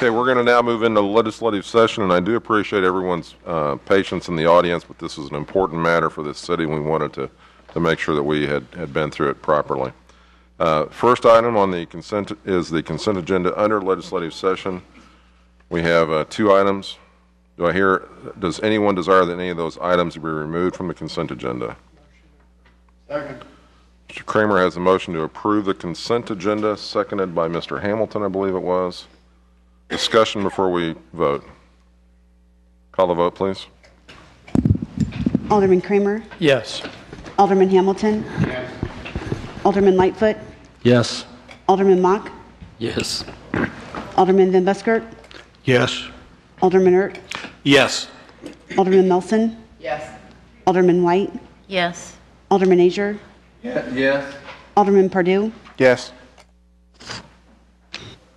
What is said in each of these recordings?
Okay, we're going to now move into the legislative session, and I do appreciate everyone's patience in the audience, but this is an important matter for this city, and we wanted to make sure that we had been through it properly. First item on the consent is the consent agenda under legislative session. We have 2 items. Does anyone desire that any of those items be removed from the consent agenda? Second. Mr. Kramer has a motion to approve the consent agenda, seconded by Mr. Hamilton, I believe it was. Discussion before we vote. Call the vote, please. Alderman Kramer? Yes. Alderman Hamilton? Yes. Alderman Lightfoot? Yes. Alderman Mock? Yes. Alderman Van Buskirk? Yes. Alderman Ert? Yes. Alderman Melson? Yes. Alderman White? Yes. Alderman Azier? Yes. Alderman Pardue? Yes.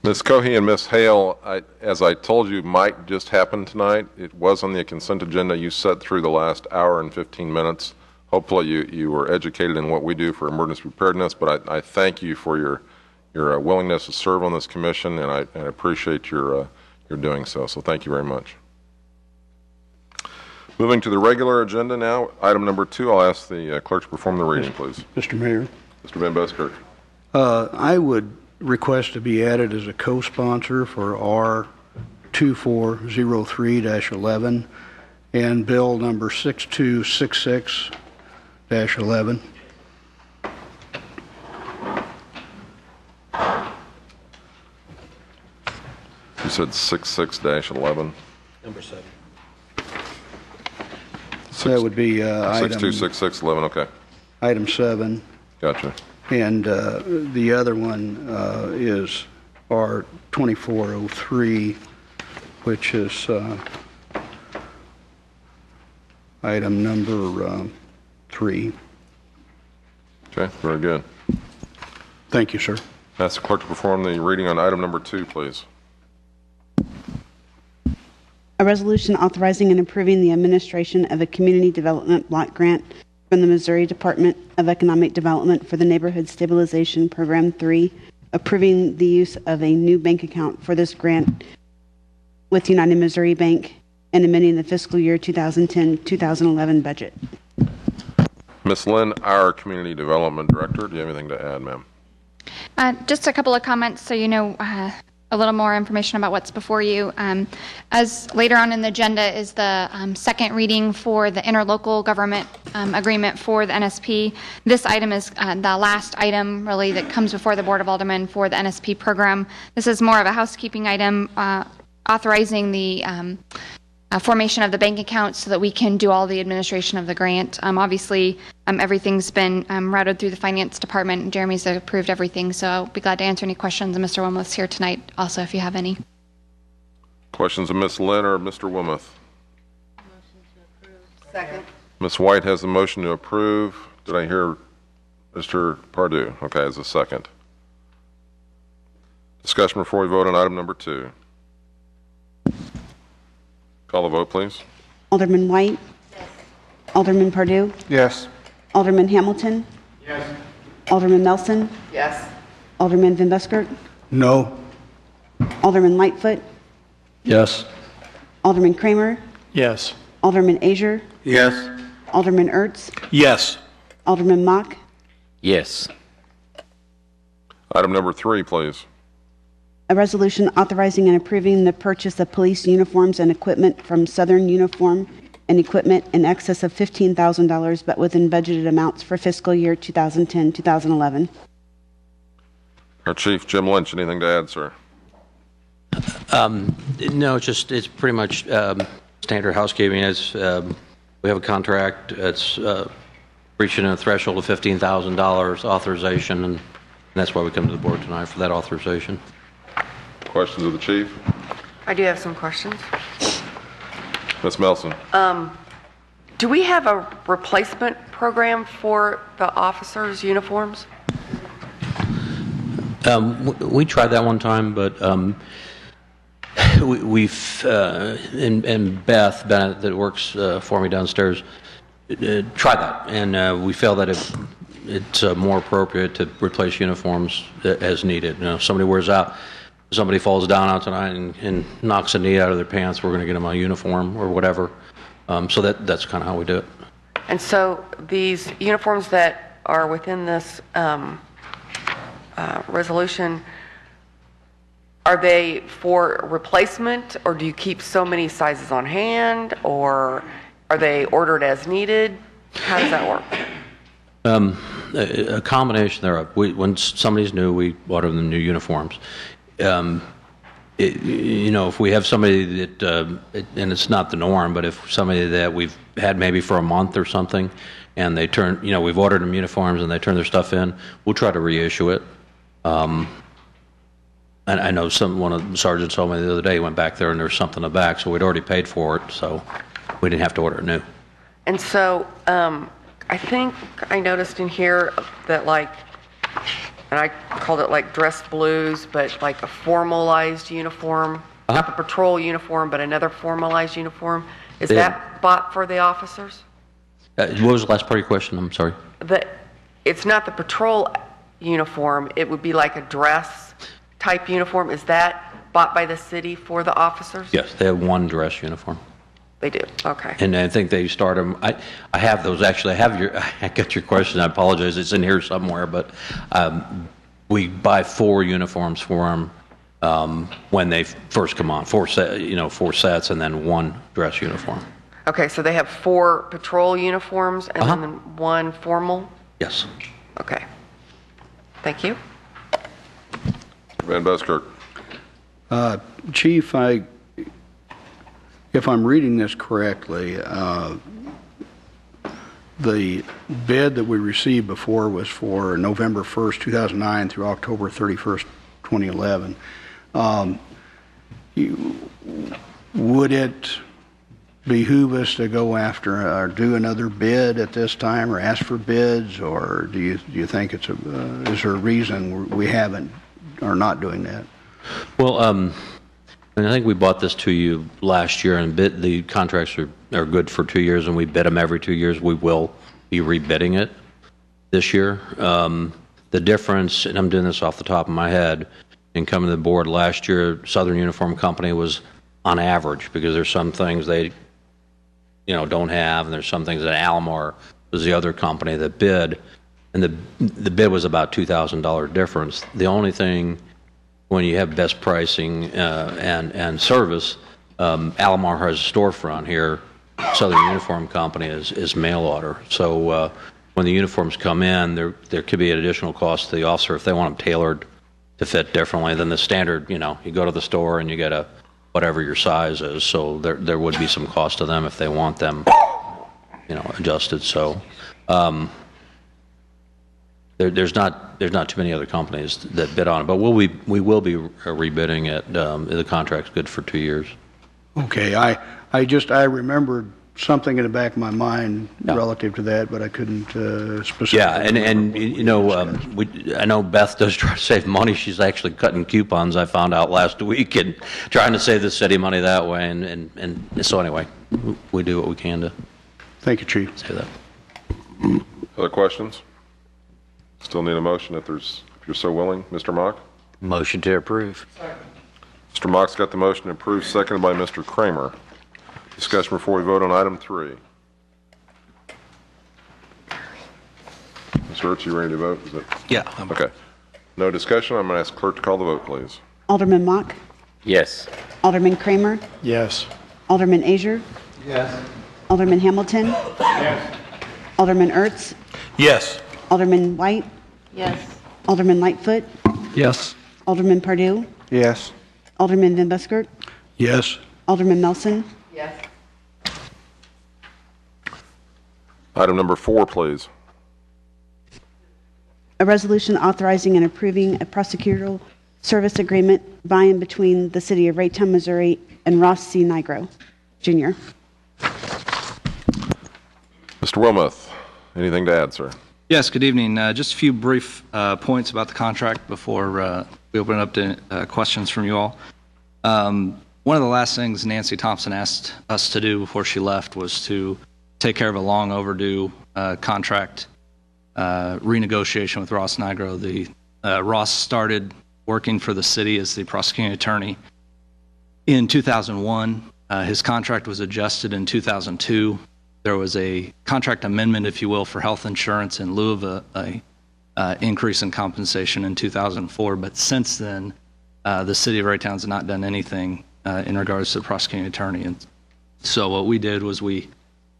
Ms. Cohey and Ms. Hale, as I told you, might just happen tonight. It was on the consent agenda. You sat through the last hour and 15 minutes. Hopefully you were educated in what we do for emergency preparedness, but I thank you for your willingness to serve on this commission, and I appreciate your doing so. So thank you very much. Moving to the regular agenda now, item number 2, I'll ask the clerk to perform the reading, please. Mr. Mayor, Mr. Van Buskirk. I would request to be added as a co-sponsor for R2403-11 and bill number 6266-11. You said 66-11. Number 7. That would be 626611. Okay. item 7. Gotcha. And the other one is R2403, which is item number 3. Okay. Very good. Thank you, sir. Ask the clerk to perform the reading on item number 2, please. A resolution authorizing and approving the administration of a community development block grant from the Missouri Department of Economic Development for the Neighborhood Stabilization Program 3, approving the use of a new bank account for this grant with United Missouri Bank, and amending the fiscal year 2010-2011 budget. Ms. Lynn, our Community Development Director, do you have anything to add, ma'am? Just a couple of comments so you know a little more information about what's before you. As later on in the agenda is the second reading for the interlocal government agreement for the NSP. This item is the last item really that comes before the Board of Aldermen for the NSP program. This is more of a housekeeping item authorizing the formation of the bank account so that we can do all the administration of the grant. Obviously, everything's been routed through the finance department. Jeremy's approved everything, so I'll be glad to answer any questions. And Mr. Wilmoth's here tonight also if you have any. Questions of Ms. Lynn or Mr. Wilmoth? Motion to approve. Second. Ms. White has a motion to approve. Did I hear Mr. Pardue? Okay, as a second. Discussion before we vote on item number 2. Call the vote, please. Alderman White? Yes. Alderman Pardue? Yes. Alderman Hamilton? Yes. Alderman Melson? Yes. Alderman Van Buskirk? No. Alderman Lightfoot? Yes. Alderman Kramer? Yes. Alderman Azier? Yes. Alderman Ertz? Yes. Alderman Mock? Yes. Item number 3, please. A resolution authorizing and approving the purchase of police uniforms and equipment from Southern Uniform and Equipment in excess of $15,000, but within budgeted amounts for fiscal year 2010-2011. Our Chief, Jim Lynch, anything to add, sir? No, it's pretty much standard housekeeping. We have a contract. It's reaching a threshold of $15,000 authorization, and that's why we come to the board tonight for that authorization. Questions of the Chief? I do have some questions. Ms. Melson? Do we have a replacement program for the officers' uniforms? We tried that one time, but we've and Beth Bennett that works for me downstairs tried that, and we feel that it's more appropriate to replace uniforms as needed. You know, if somebody wears out, somebody falls down out tonight and knocks a knee out of their pants, we're going to get them a uniform or whatever. So that's kind of how we do it. And so these uniforms that are within this resolution, are they for replacement, or do you keep so many sizes on hand, or are they ordered as needed? How does that work? A combination thereof. When somebody's new, we order them new uniforms. If we have somebody that, and it's not the norm, but if somebody that we've had maybe for a month or something, and they turn, we've ordered them uniforms and they turn their stuff in, we'll try to reissue it. And I know one of the sergeants told me the other day he went back there and there was something in the back, so we'd already paid for it, so we didn't have to order it new. And so I think I noticed in here that and I called it like dress blues, but like a formalized uniform, not the patrol uniform, but another formalized uniform. Is that bought for the officers? What was the last part of your question? I'm sorry. It's not the patrol uniform. It would be like a dress type uniform. Is that bought by the city for the officers? Yes, they have one dress uniform. They do. Okay. And I think they start them. I have those actually. I got your question. I apologize. It's in here somewhere, but we buy 4 uniforms for them when they first come on. 4 sets, and then 1 dress uniform. Okay, so they have 4 patrol uniforms and then 1 formal? Yes. Okay. Thank you. Van Buskirk. Chief, if I'm reading this correctly, the bid that we received before was for November 1st, 2009 through October 31st, 2011. Would it behoove us to go after or do another bid at this time, or ask for bids, or do you think is there a reason we haven't or not doing that? Well, and I think we bought this to you last year, and the contracts are good for 2 years, and we bid them every 2 years. We will be rebidding it this year. The difference, and I'm doing this off the top of my head, in coming to the board last year, Southern Uniform Company was on average, because there's some things they don't have, and there's some things that Alomar was the other company that bid, and the bid was about $2,000 difference. The only thing, when you have best pricing and service, Alomar has a storefront here. Southern Uniform Company is mail order. So when the uniforms come in, there could be an additional cost to the officer if they want them tailored to fit differently than the standard. You go to the store and you get whatever your size is. So there would be some cost to them if they want them, adjusted. So there's not too many other companies that bid on it, but we will be rebidding it. The contract's good for 2 years. Okay, I remembered something in the back of my mind relative to that, but I couldn't specifically. Yeah, and I know Beth does try to save money. She's actually cutting coupons, I found out last week, and trying to save the city money that way. And so anyway, we do what we can to. Thank you, Chief. Say that. Other questions? Still need a motion if you're so willing, Mr. Mock. Motion to approve. Mr. Mock's got the motion approved, seconded by Mr. Kramer. Discussion before we vote on item 3. Mr. Ertz, you ready to vote? Yeah. Okay. No discussion. I'm going to ask clerk to call the vote, please. Alderman Mock, Yes. Alderman Kramer, Yes. Alderman Azier, Yes. Alderman Hamilton, Alderman Ertz, Yes. Alderman White, Yes. Alderman Lightfoot, Yes. Alderman Pardue, Yes. Alderman Van Buskirk, Yes. Alderman Melson, Yes. Item number 4, please. a resolution authorizing and approving a prosecutorial service agreement by and between the City of Raytown, Missouri and Ross C. Nigro, Jr. Mr. Wilmoth, anything to add, sir? Yes, good evening. Just a few brief points about the contract before we open it up to questions from you all. One of the last things Nancy Thompson asked us to do before she left was to take care of a long overdue contract renegotiation with Ross Nigro. Ross started working for the city as the prosecuting attorney in 2001. His contract was adjusted in 2002. There was a contract amendment, if you will, for health insurance in lieu of a increase in compensation in 2004. But since then, the city of Raytown has not done anything in regards to the prosecuting attorney. And so what we did was we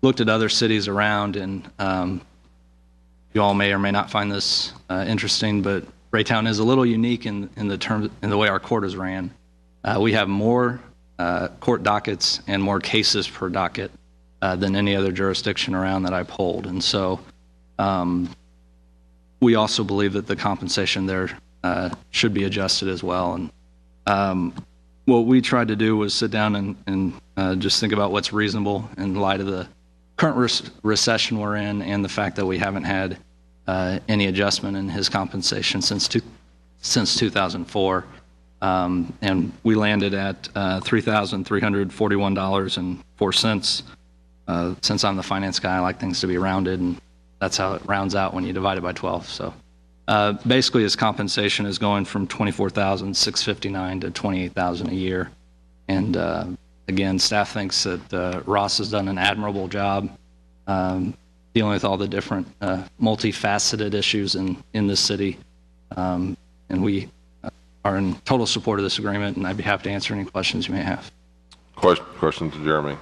looked at other cities around, and you all may or may not find this interesting, but Raytown is a little unique in the way our court is ran. We have more court dockets and more cases per docket than any other jurisdiction around that I polled. And so we also believe that the compensation there should be adjusted as well. And what we tried to do was sit down and just think about what's reasonable in light of the current recession we're in and the fact that we haven't had any adjustment in his compensation since 2004. And we landed at $3,341.04. Since I'm the finance guy, I like things to be rounded, and that's how it rounds out when you divide it by 12. So basically his compensation is going from $24,659 to $28,000 a year. And again, staff thinks that Ross has done an admirable job dealing with all the different multifaceted issues in this city. And we are in total support of this agreement, and I'd be happy to answer any questions you may have. Question to Jeremy.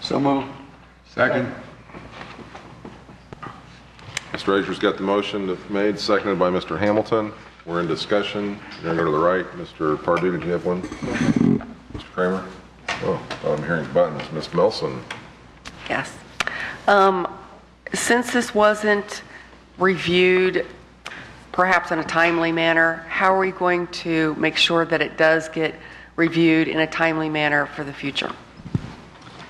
So moved. Second. Mr. Azer's got the motion made, seconded by Mr. Hamilton. We're in discussion. You're going to go to the right. Mr. Pardue, did you have one? Mr. Kramer? Oh, I'm hearing buttons. Ms. Milson? Yes. Since this wasn't reviewed perhaps in a timely manner, how are we going to make sure that it does get reviewed in a timely manner for the future?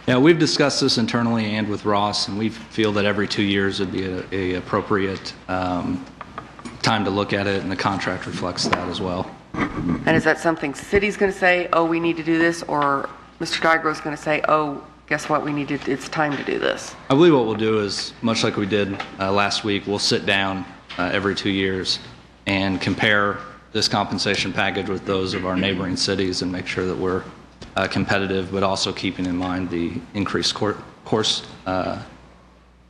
Yeah, we've discussed this internally and with Ross, and we feel that every 2 years would be a appropriate time to look at it, and the contract reflects that as well. And is that something city's going to say, oh, we need to do this, or Mr. Dygro's going to say, oh, guess what, it's time to do this? I believe what we'll do is, much like we did last week, we'll sit down every 2 years and compare this compensation package with those of our neighboring cities and make sure that we're competitive, but also keeping in mind the increased course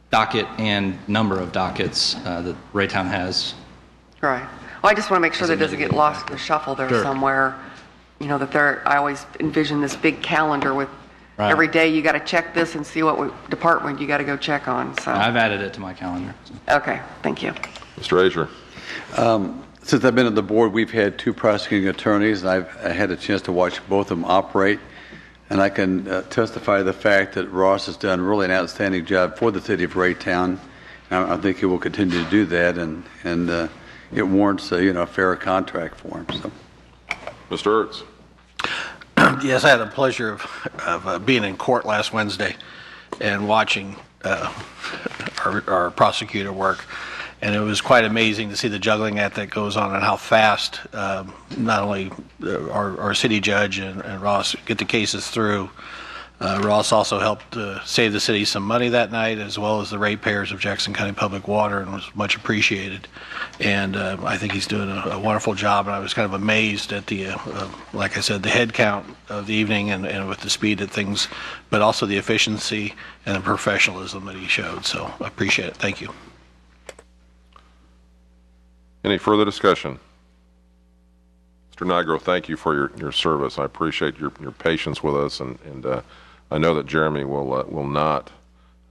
docket and number of dockets that Raytown has. Right. Well, I just want to make sure that it doesn't get lost in the shuffle there somewhere. You know, I always envision this big calendar with every day you got to check this and see what department you got to go check on. So I've added it to my calendar. Okay, thank you. Mr. Azer? Since I've been on the board, we've had two prosecuting attorneys, and I had a chance to watch both of them operate. And I can testify to the fact that Ross has done really an outstanding job for the city of Raytown. I think he will continue to do that, and it warrants a fair contract for him. So, Mr. Ertz? Yes, I had the pleasure of being in court last Wednesday and watching our prosecutor work. And it was quite amazing to see the juggling act that goes on and how fast not only our city judge and Ross get the cases through. Ross also helped save the city some money that night, as well as the ratepayers of Jackson County Public Water, and was much appreciated. And I think he's doing a wonderful job, and I was kind of amazed at the, like I said, the head count of the evening and with the speed of things, but also the efficiency and the professionalism that he showed. So I appreciate it. Thank you. Any further discussion? Mr. Nigro, thank you for your service. I appreciate your patience with us, and I know that Jeremy will not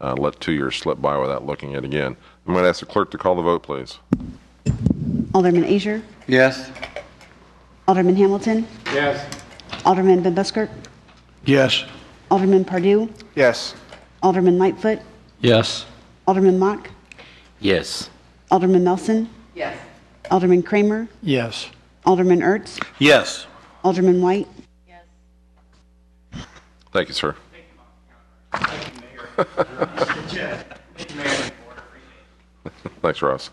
let 2 years slip by without looking at it again. I'm going to ask the clerk to call the vote, please. Alderman Azer? yes. Alderman Hamilton? Yes. Alderman Van Buskirk? Yes. Alderman Pardue? Yes. Alderman Lightfoot? Yes. Alderman Mock? Yes. Alderman Melson? Yes. Alderman Kramer? Yes. Alderman Ertz? Yes. Alderman White? Thank you, sir. Thanks, Ross.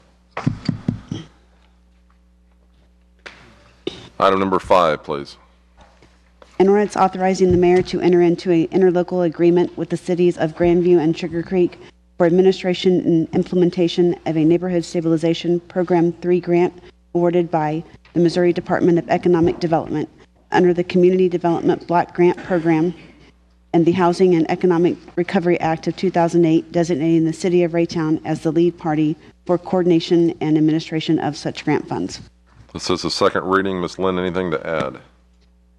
Item number 5, please. An ordinance authorizing the mayor to enter into an interlocal agreement with the cities of Grandview and Sugar Creek for administration and implementation of a neighborhood stabilization program 3 grant awarded by the Missouri Department of Economic Development under the Community Development Block Grant Program and the Housing and Economic Recovery Act of 2008, designating the City of Raytown as the lead party for coordination and administration of such grant funds. This is the second reading. Ms. Lynn, anything to add?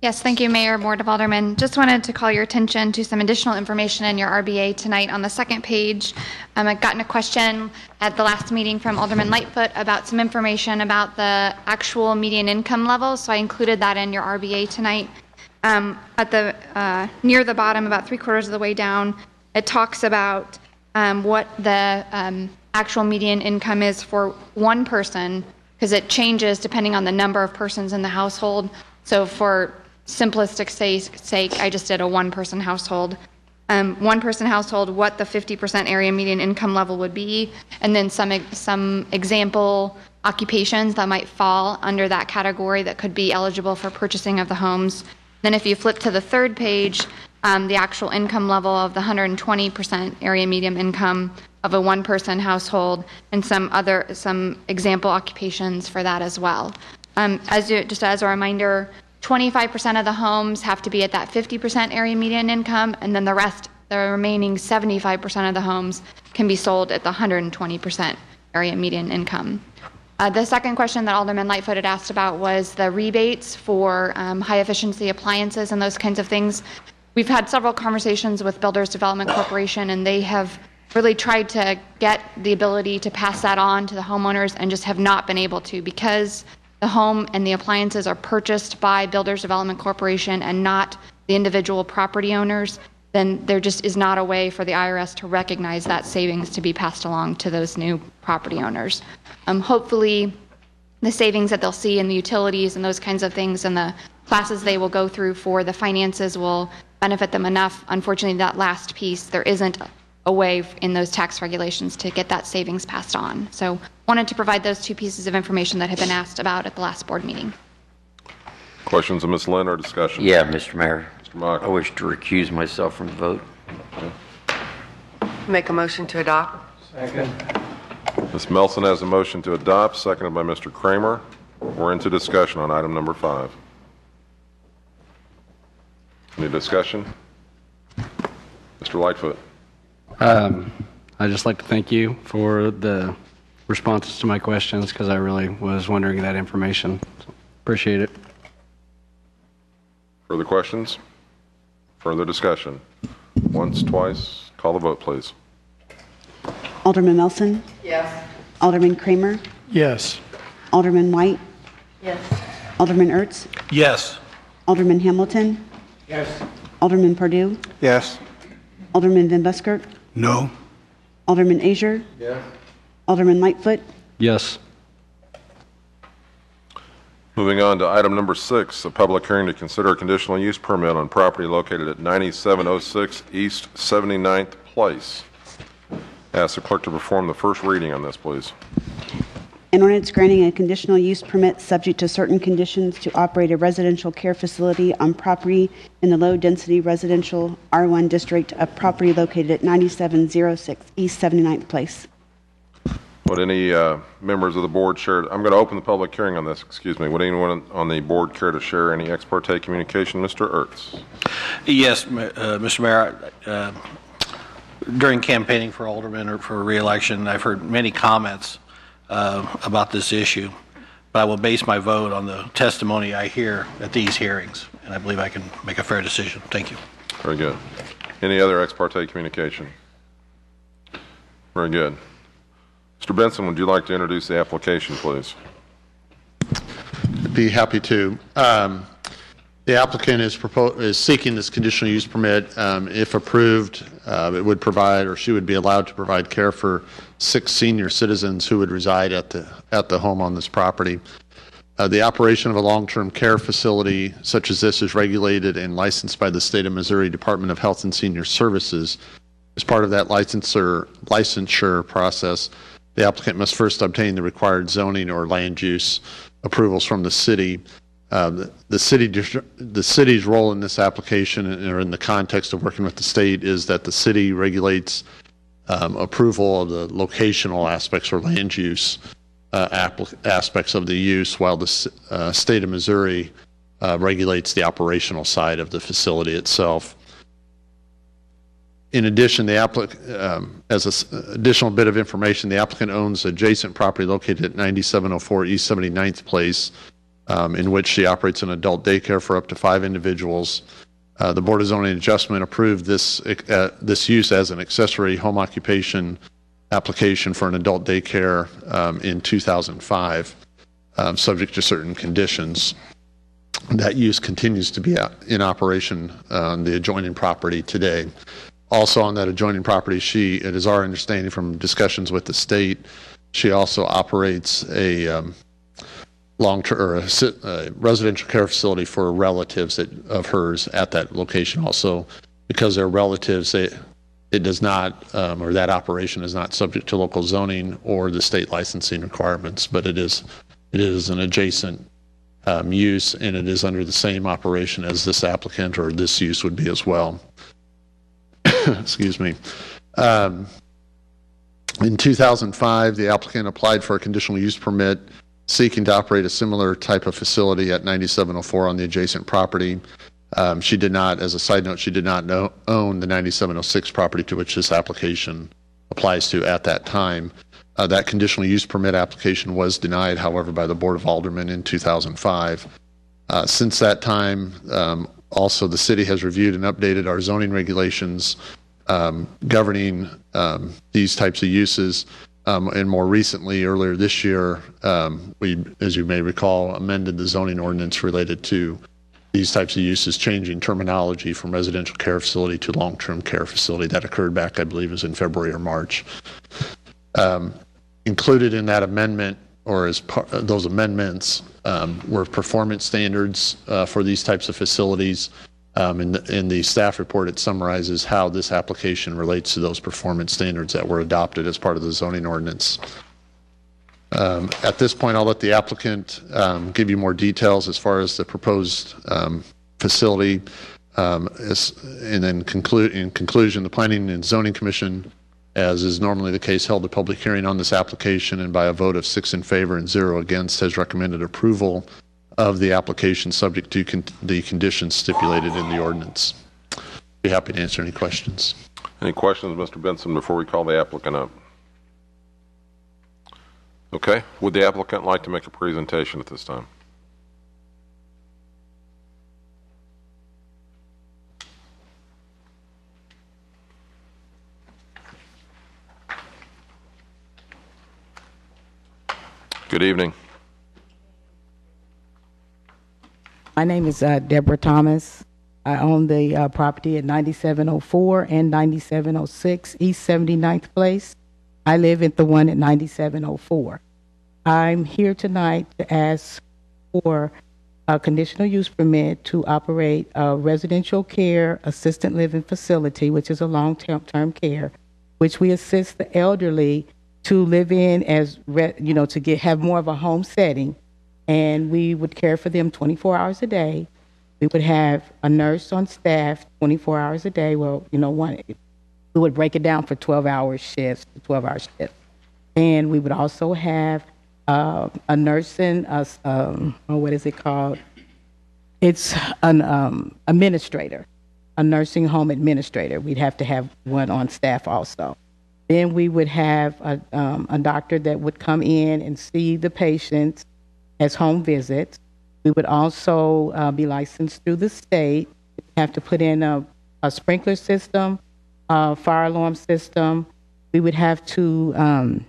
Yes, thank you, Mayor, Board of Aldermen. Just wanted to call your attention to some additional information in your RBA tonight. On the second page, I've gotten a question at the last meeting from Alderman Lightfoot about some information about the actual median income level, so I included that in your RBA tonight. At the near the bottom, about 3/4 of the way down, it talks about what the actual median income is for one person, because it changes depending on the number of persons in the household. So for simplistic sake, I just did a one-person household. One-person household, what the 50% area median income level would be, and then some example occupations that might fall under that category that could be eligible for purchasing of the homes. Then if you flip to the third page, the actual income level of the 120% area median income of a one-person household, and some example occupations for that as well. Just as a reminder, 25% of the homes have to be at that 50% area median income, and then the remaining 75% of the homes can be sold at the 120% area median income. The second question that Alderman Lightfoot had asked about was the rebates for high efficiency appliances and those kinds of things. We've had several conversations with Builders Development Corporation, and they have really tried to get the ability to pass that on to the homeowners and just have not been able to, because the home and the appliances are purchased by Builders Development Corporation and not the individual property owners. Then there just is not a way for the IRS to recognize that savings to be passed along to those new property owners. Hopefully, the savings that they'll see in the utilities and those kinds of things and the classes they will go through for the finances will benefit them enough. Unfortunately, that last piece, there isn't a way in those tax regulations to get that savings passed on. So wanted to provide those two pieces of information that have been asked about at the last board meeting. Questions of Ms. Lynn or discussion? Yeah, Mr. Mayor. Mr. Mock. I wish to recuse myself from the vote. Make a motion to adopt. Ms. Melson has a motion to adopt, seconded by Mr. Kramer. We're into discussion on item number 5. Any discussion? Mr. Lightfoot. I'd just like to thank you for the responses to my questions, because I really was wondering that information. So, appreciate it. Further questions? Further discussion? Once, twice, call the vote, please. Alderman Melson? Yes. Alderman Kramer? Yes. Alderman White? Yes. Alderman Ertz? Yes. Alderman Hamilton? Yes. Alderman Perdue? Yes. Alderman Van Buskirk? No. Alderman Azier? Yes. Alderman Lightfoot? Yes. Moving on to item number 6, a public hearing to consider a conditional use permit on property located at 9706 East 79th Place. Ask the clerk to perform the first reading on this, please. An ordinance granting a conditional use permit subject to certain conditions to operate a residential care facility on property in the low-density residential R1 district of property located at 9706 East 79th Place. Would any members of the board share? I'm going to open the public hearing on this. Excuse me. Would anyone on the board care to share any ex parte communication? Mr. Ertz. Yes, Mr. Mayor. During campaigning for alderman or for re-election, I've heard many comments about this issue, but I will base my vote on the testimony I hear at these hearings, and I believe I can make a fair decision. Thank you. Very good. Any other ex parte communication? Very good. Mr. Benson, would you like to introduce the application, please? I'd be happy to. The applicant is seeking this conditional use permit. If approved, it would provide, or she would be allowed to provide care for 6 senior citizens who would reside at the home on this property. The operation of a long-term care facility such as this is regulated and licensed by the State of Missouri Department of Health and Senior Services. As part of that licensure process, the applicant must first obtain the required zoning or land use approvals from the city. The city's role in this application, or in the context of working with the state, is that the city regulates approval of the locational aspects or land use aspects of the use, while the state of Missouri regulates the operational side of the facility itself. In addition, as an additional bit of information, the applicant owns adjacent property located at 9704 East 79th Place, in which she operates an adult daycare for up to 5 individuals. The Board of Zoning Adjustment approved this use as an accessory home occupation application for an adult daycare in 2005, subject to certain conditions. That use continues to be in operation on the adjoining property today. Also on that adjoining property, it is our understanding from discussions with the state, she also operates a long-term or a residential care facility for relatives of hers at that location. Also, because they're relatives, it does not, or that operation is not subject to local zoning or the state licensing requirements, but it is an adjacent use, and it is under the same operation as this applicant or this use would be as well. Excuse me. In 2005, the applicant applied for a conditional use permit seeking to operate a similar type of facility at 9704 on the adjacent property. She did not, as a side note, she did not own the 9706 property to which this application applies to at that time. That conditional use permit application was denied, however, by the Board of Aldermen in 2005. Since that time, also the city has reviewed and updated our zoning regulations governing these types of uses. And more recently, earlier this year, we, as you may recall, amended the zoning ordinance related to these types of uses, changing terminology from residential care facility to long-term care facility. That occurred back, I believe, was in February or March. Included in that amendment, or as part of those amendments, were performance standards for these types of facilities. In the staff report, it summarizes how this application relates to those performance standards that were adopted as part of the zoning ordinance. At this point, I'll let the applicant give you more details as far as the proposed facility. And then in conclusion, the Planning and Zoning Commission, as is normally the case, held a public hearing on this application, and by a vote of 6 in favor and 0 against, has recommended approval of the application subject to the conditions stipulated in the ordinance. Be happy to answer any questions. Any questions, Mr. Benson, before we call the applicant up? Okay. Would the applicant like to make a presentation at this time? Good evening. My name is Deborah Thomas. I own the property at 9704 and 9706 East 79th Place. I live at the one at 9704. I'm here tonight to ask for a conditional use permit to operate a residential care assisted living facility, which is a long-term care, which we assist the elderly to live in as, to have more of a home setting. And we would care for them 24 hours a day. We would have a nurse on staff 24 hours a day. Well, we would break it down for 12-hour shifts, 12-hour shifts. And we would also have a nursing, what is it called? It's an administrator, a nursing home administrator. We'd have to have one on staff also. Then we would have a doctor that would come in and see the patients as home visits. We would also be licensed through the state. We have to put in a sprinkler system, fire alarm system. We would have to,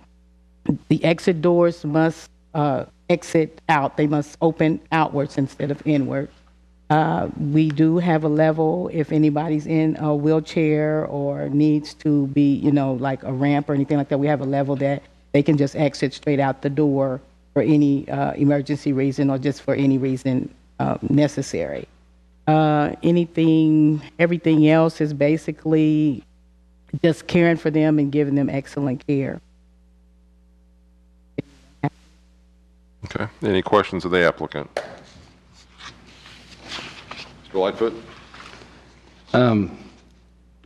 the exit doors must exit out. They must open outwards instead of inward. We do have a level if anybody's in a wheelchair or needs to be, like a ramp or anything like that. We have a level that they can just exit straight out the door for any emergency reason or just for any reason necessary. Everything else is basically just caring for them and giving them excellent care. Okay. Any questions of the applicant? Mr. Lightfoot?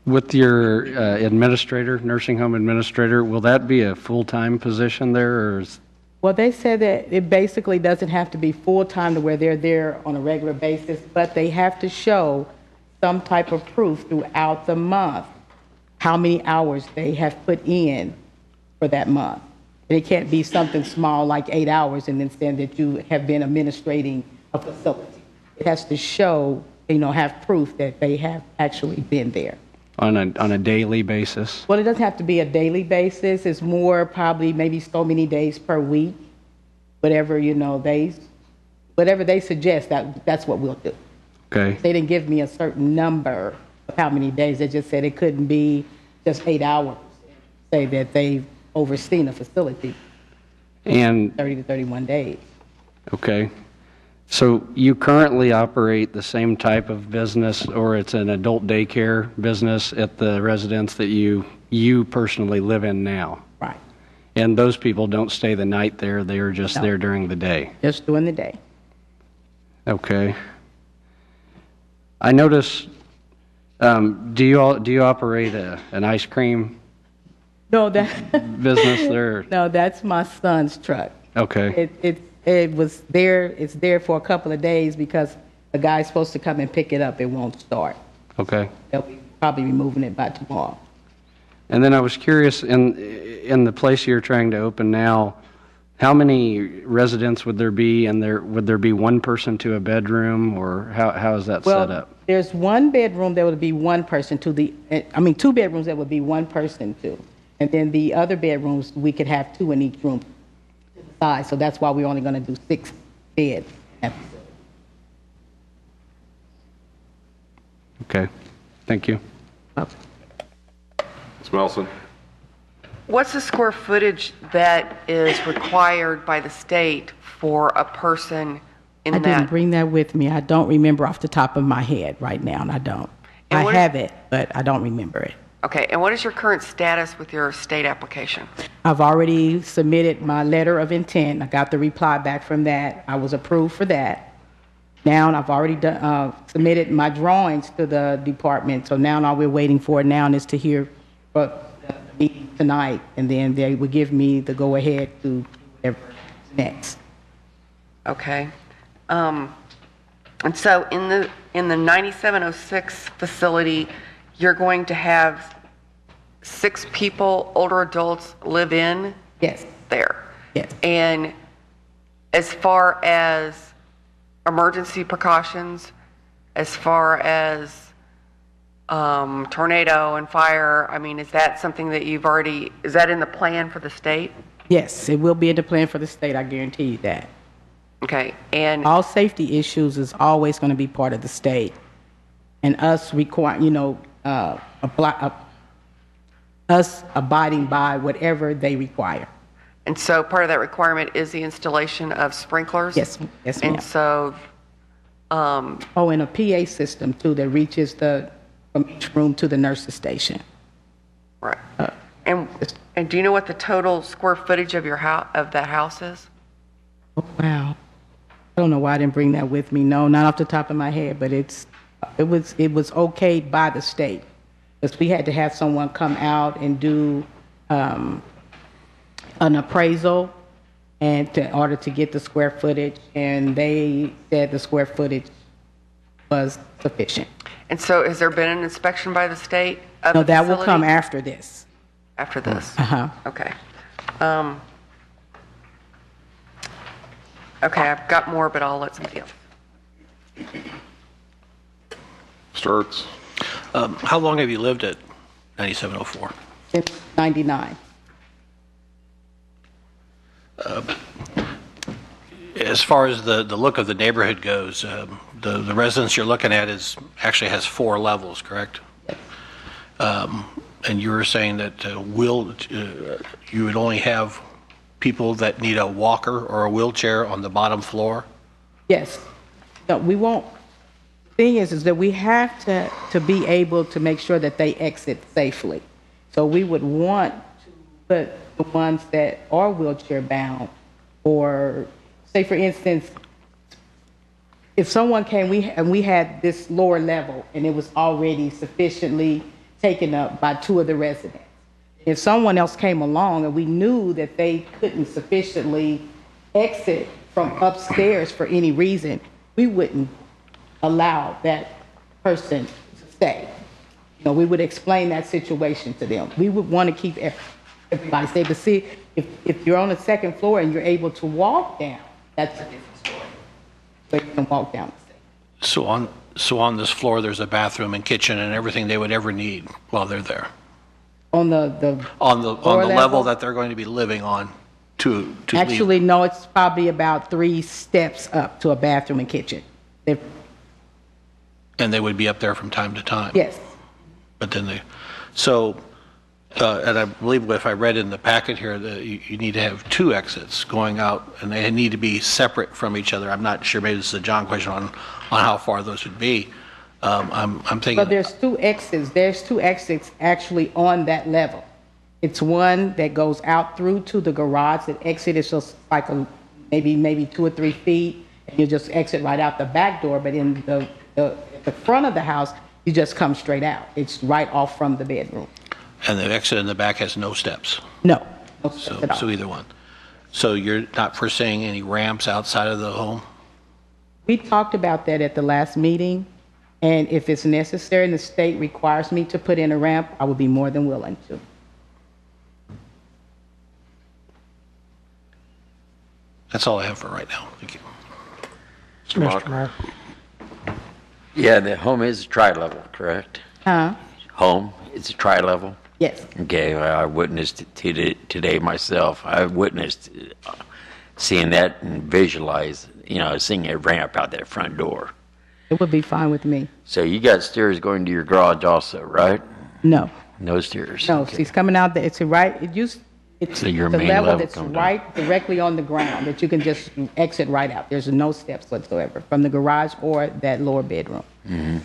With your administrator, nursing home administrator, will that be a full-time position there, or is Well, they said that it basically doesn't have to be full-time to where they're there on a regular basis, but they have to show some type of proof throughout the month how many hours they have put in for that month. And it can't be something small like 8 hours and then saying that you have been administrating a facility. It has to show, have proof that they have actually been there. On a daily basis? Well, it doesn't have to be a daily basis. It's more probably maybe so many days per week. Whatever, whatever they suggest, that's what we'll do. Okay. They didn't give me a certain number of how many days. They just said it couldn't be just 8 hours. Say that they've overseen a facility. And 30 to 31 days. okay. So you currently operate the same type of business, or it's an adult daycare business at the residence that you personally live in now? Right. And those people don't stay the night there, they are just No. there during the day? Just during the day. Okay. I notice, do you operate an ice cream No, that business there? no, that's my son's truck. Okay. It was there. It's there for a couple of days because the guy's supposed to come and pick it up. It won't start. Okay. They'll probably be moving it by tomorrow. And then I was curious, in the place you're trying to open now, how many residents would there be, and would there be one person to a bedroom, or how is that set up? There's one bedroom that would be one person to two bedrooms that would be one person to. And then the other bedrooms, we could have two in each room. So that's why we're only going to do 6 beds. Okay. Thank you. Ms. Melson? What's the square footage that is required by the state for a person in I that? didn't bring that with me. I don't remember off the top of my head right now, and I don't. And I have it, but I don't remember it. Okay, and what is your current status with your state application? I've already submitted my letter of intent. I got the reply back from that. I was approved for that. Now I've already submitted my drawings to the department. So now all we're waiting for now is to hear the meeting tonight, and then they will give me the go-ahead to whatever next. Okay. And so in the 9706 facility, you're going to have 6 people, older adults, live in? Yes. There? Yes. And as far as emergency precautions, as far as tornado and fire, I mean, is that something that is that in the plan for the state? Yes, it will be in the plan for the state, I guarantee you that. Okay, and all safety issues is always going to be part of the state, and us us abiding by whatever they require. And so part of that requirement is the installation of sprinklers? Yes, ma'am. And so... and a PA system, too, that reaches from each room to the nurse's station. Right. And do you know what the total square footage of that house is? Oh, wow. I don't know why I didn't bring that with me. No, not off the top of my head, but it was okayed by the state. Because we had to have someone come out and do an appraisal and in order to get the square footage, and they said the square footage was sufficient. And so has there been an inspection by the state of No, the that facility? will come after this. After this? Uh-huh. Okay. Okay, I've got more, but I'll let somebody else. Sturts? How long have you lived at 9704? Since 99. As far as the look of the neighborhood goes, the residence you're looking at actually has 4 levels, correct? Yes. And you were saying that you would only have people that need a walker or a wheelchair on the bottom floor? Yes. No, we won't. The thing is that we have to be able to make sure that they exit safely. So we would want to put the ones that are wheelchair bound, or say, for instance, if someone came and we had this lower level and it was already sufficiently taken up by 2 of the residents. If someone else came along and we knew that they couldn't sufficiently exit from upstairs for any reason, we wouldn't allow that person to stay. You know, we would explain that situation to them. We would want to keep everybody safe. But see, if you're on the second floor and you're able to walk down, that's a different story. But you can walk down the stairs. So on this floor, there's a bathroom and kitchen and everything they would ever need while they're there. On the level that they're going to be living on to Actually, leave. no, it's probably about 3 steps up to a bathroom and kitchen. And they would be up there from time to time. Yes. But then and I believe if I read in the packet here that you need to have 2 exits going out, and they need to be separate from each other. I'm not sure. Maybe this is a John question on how far those would be. I'm thinking. But there's 2 exits. There's 2 exits actually on that level. It's one that goes out through to the garage. The exit is just like maybe 2 or 3 feet, and you just exit right out the back door. But in the front of the house, you just come straight out. It's right off from the bedroom. And the exit in the back has no steps. No steps at all. So either one. So you're not foreseeing any ramps outside of the home? We talked about that at the last meeting, and if it's necessary and the state requires me to put in a ramp, I would be more than willing to. That's all I have for right now. Thank you. Mr. Mayor. Yeah, the home is tri-level, correct? Huh? Home is a tri-level? Yes. Okay, well, I witnessed it today myself. I witnessed seeing that and visualize, seeing a ramp out that front door. It would be fine with me. So you got stairs going to your garage also, right? No. No stairs? No, Okay. she's coming out there. It's So your the main level level that's come down. right directly on the ground that you can just exit right out. There's no steps whatsoever from the garage or that lower bedroom. Mm-hmm.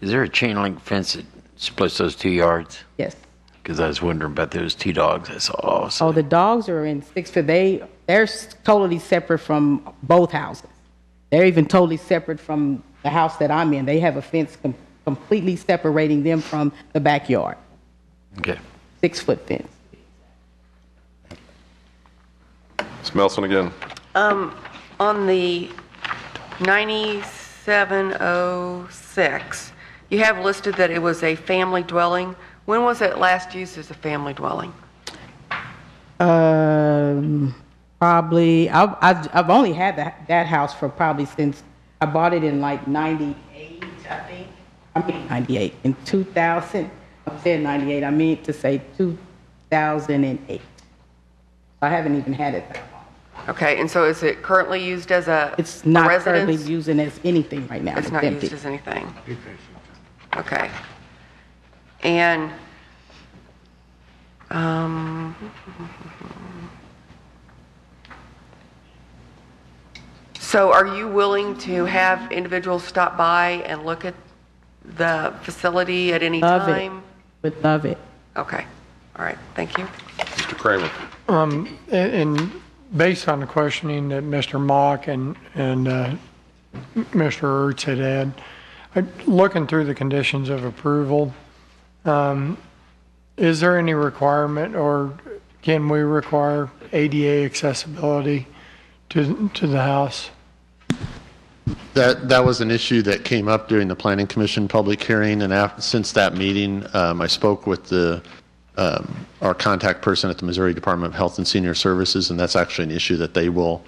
Is there a chain link fence that splits those 2 yards? Yes. Because I was wondering about those 2 dogs I saw also. Oh, the dogs are in 6 foot. They're totally separate from both houses. They're even totally separate from the house that I'm in. They have a fence completely separating them from the backyard. Okay. 6 foot fence. Ms. Melson again. On the 9706, you have listed that it was a family dwelling. When was it last used as a family dwelling? Probably, I've only had that house for probably since I bought it in like 98, I think. I mean 98. In 2000, I said 98, I mean to say 2008. I haven't even had it that long. Okay, and so is it currently used as a residence? It's not currently using as anything right now. It's not empty. used as anything. Okay. And so are you willing to have individuals stop by and look at the facility at any Love time? it. Would love it. Okay. All right. Thank you. Mr. Kramer. And based on the questioning that Mr. Mock and Mr. Ertz had, looking through the conditions of approval, is there any requirement or can we require ADA accessibility to the house? That was an issue that came up during the Planning Commission public hearing, and since that meeting, I spoke with our contact person at the Missouri Department of Health and Senior Services, and that's actually an issue that they will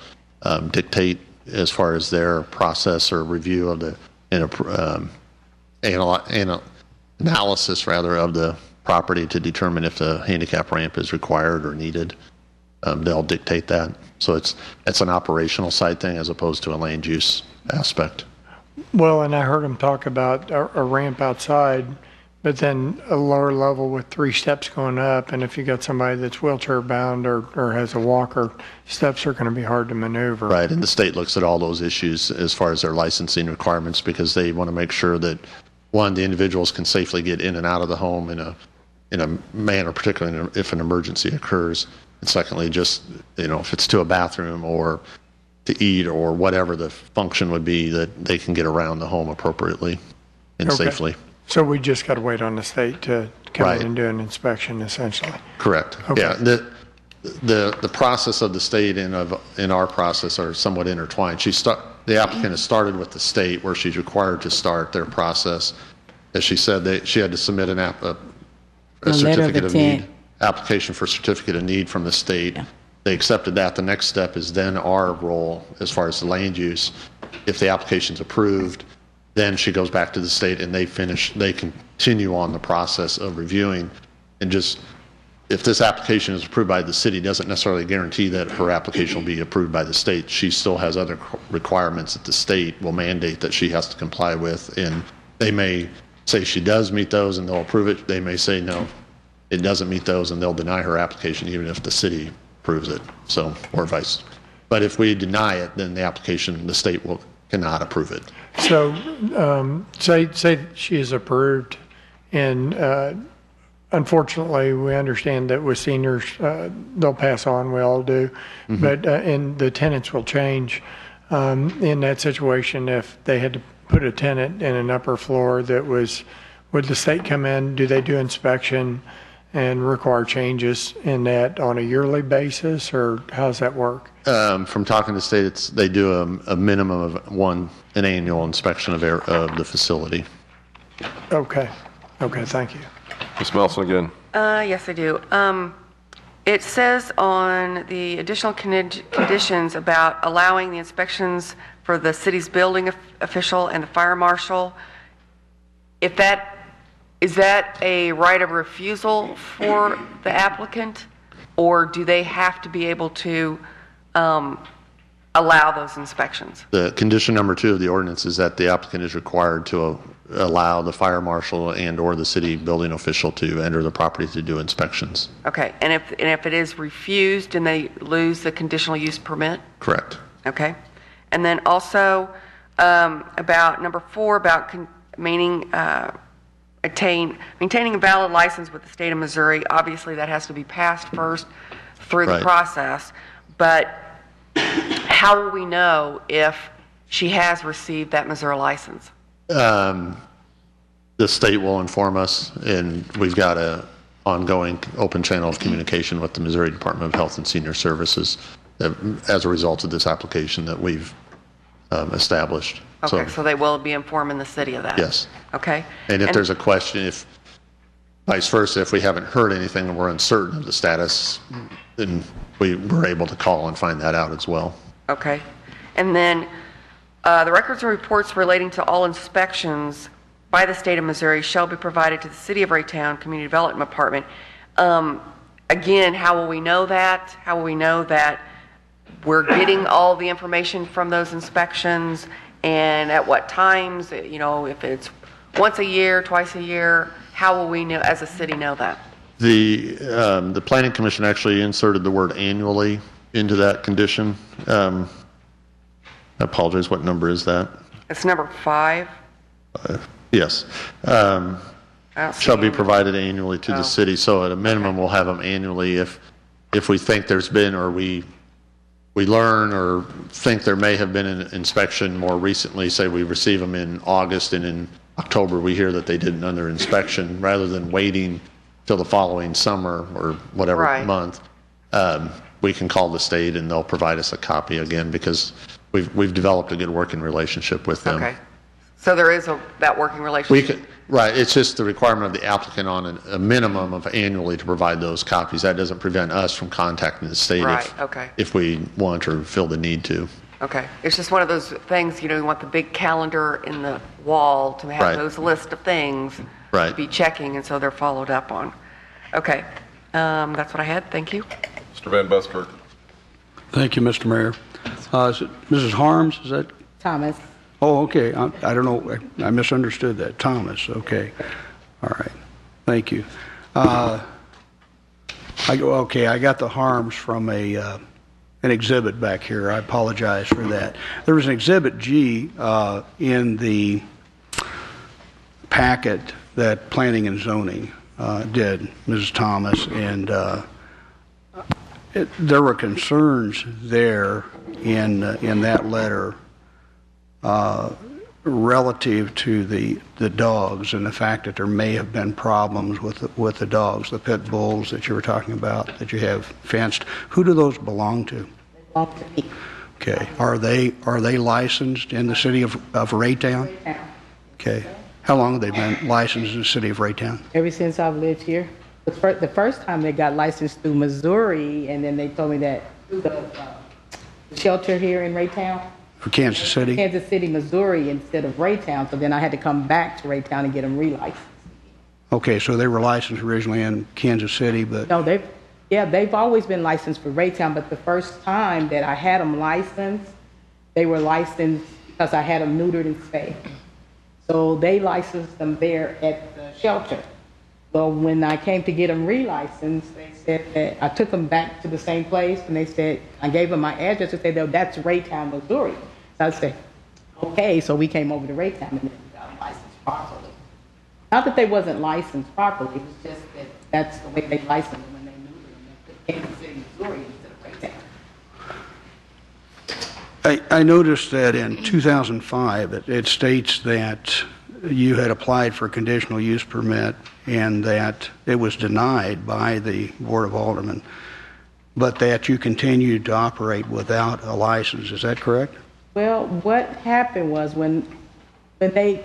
dictate as far as their process or review of the analysis rather of the property to determine if the handicap ramp is required or needed. They'll dictate that. So it's an operational side thing as opposed to a land use aspect. Well, and I heard him talk about a ramp outside, but then a lower level with 3 steps going up. And if you got somebody that's wheelchair bound or has a walker, steps are going to be hard to maneuver. Right, and the state looks at all those issues as far as their licensing requirements because they want to make sure that, one, the individuals can safely get in and out of the home in a manner, particularly if an emergency occurs. And secondly, just, if it's to a bathroom or to eat or whatever the function would be, that they can get around the home appropriately and safely. So we just got to wait on the state to come Right. in and do an inspection, essentially. Correct. Okay. Yeah. the process of the state and in our process are somewhat intertwined. The applicant has started with the state where she's required to start their process. As she said, she had to submit a certificate of need, application for certificate of need from the state. Yeah. They accepted that. The next step is then our role as far as the land use. If the application's approved, then she goes back to the state and they continue on the process of reviewing. And just, if this application is approved by the city, doesn't necessarily guarantee that her application will be approved by the state. She still has other requirements that the state will mandate that she has to comply with. And they may say she does meet those and they'll approve it. They may say no, it doesn't meet those, and they'll deny her application even if the city approves it. So, or vice. But if we deny it, then the state cannot approve it. So, say she is approved, and unfortunately, we understand that with seniors, they'll pass on. We all do, but and the tenants will change. In that situation, if they had to put a tenant in an upper floor that would the state come in? Do they do inspection and require changes in that on a yearly basis, or how does that work? From talking to the state, they do a minimum of an annual inspection of the facility. Okay, thank you. Ms. Melson again. Yes, I do. It says on the additional conditions about allowing the inspections for the city's building official and the fire marshal. Is that a right of refusal for the applicant, or do they have to be able to allow those inspections? The condition number 2 of the ordinance is that the applicant is required to allow the fire marshal and or the city building official to enter the property to do inspections. Okay, and if it is refused, then they lose the conditional use permit? Correct. Okay, and then also about number 4, about maintaining a valid license with the state of Missouri. Obviously, that has to be passed first through the process. But how will we know if she has received that Missouri license? The state will inform us, and we've got an ongoing open channel of communication with the Missouri Department of Health and Senior Services as a result of this application that we've established. Okay, so they will be informing the city of that? Yes. Okay. And if there's a question, if vice versa, if we haven't heard anything and we're uncertain of the status, then we're able to call and find that out as well. Okay. And then the records and reports relating to all inspections by the state of Missouri shall be provided to the City of Raytown Community Development Department. Again, how will we know that? How will we know that we're getting all the information from those inspections, and at what times? You know, if it's once a year, twice a year, how will we know as a city know that? The Planning Commission actually inserted the word annually into that condition. I apologize, what number is that? It's number 5. Yes. Shall be provided annually to the city. So at a minimum, we'll have them annually. If we think there's been, or we learn or think there may have been an inspection more recently, say we receive them in August and in October we hear that they did another inspection, rather than waiting till the following summer or whatever month, we can call the state and they'll provide us a copy again, because we've developed a good working relationship with them. Okay. So there is that working relationship. Right. It's just the requirement of the applicant on a minimum of annually to provide those copies. That doesn't prevent us from contacting the state if we want or feel the need to. Okay. It's just one of those things, you want the big calendar in the wall to have those list of things to be checking, and so they're followed up on. Okay. That's what I had. Thank you. Mr. Van Buskirk. Thank you, Mr. Mayor. Is it Mrs. Harms? Is that? Thomas. Oh, okay. I don't know. I misunderstood that. Thomas. Okay. All right. Thank you. I got the Harms from an exhibit back here. I apologize for that. There was an Exhibit G in the packet that Planning and Zoning did, Mrs. Thomas, and there were concerns there in that letter relative to the dogs and the fact that there may have been problems with the dogs, the pit bulls that you were talking about, that you have fenced, who do those belong to? They belong to me. Okay. Are they licensed in the city of Raytown? Raytown. Okay. How long have they been licensed in the city of Raytown? Ever since I've lived here. The first time they got licensed through Missouri, and then they told me that through the shelter here in Raytown. For Kansas City? Kansas City, Missouri, instead of Raytown. So then I had to come back to Raytown and get them relicensed. Okay, so they were licensed originally in Kansas City, but... No, they've always been licensed for Raytown, but the first time that I had them licensed, they were licensed because I had them neutered and spayed. So they licensed them there at the shelter. So when I came to get them relicensed, they said that I took them back to the same place, and they said, I gave them my address, and they said, that's Raytown, Missouri. So I said, okay, so we came over to Raytown, and then we got them licensed properly. Not that they wasn't licensed properly, it was just that that's the way they licensed them when they neutered them. They put Kansas City, Missouri instead of Raytown. I noticed that in 2005, it states that you had applied for a conditional use permit and that it was denied by the Board of Aldermen, but that you continued to operate without a license. Is that correct? Well, what happened was when I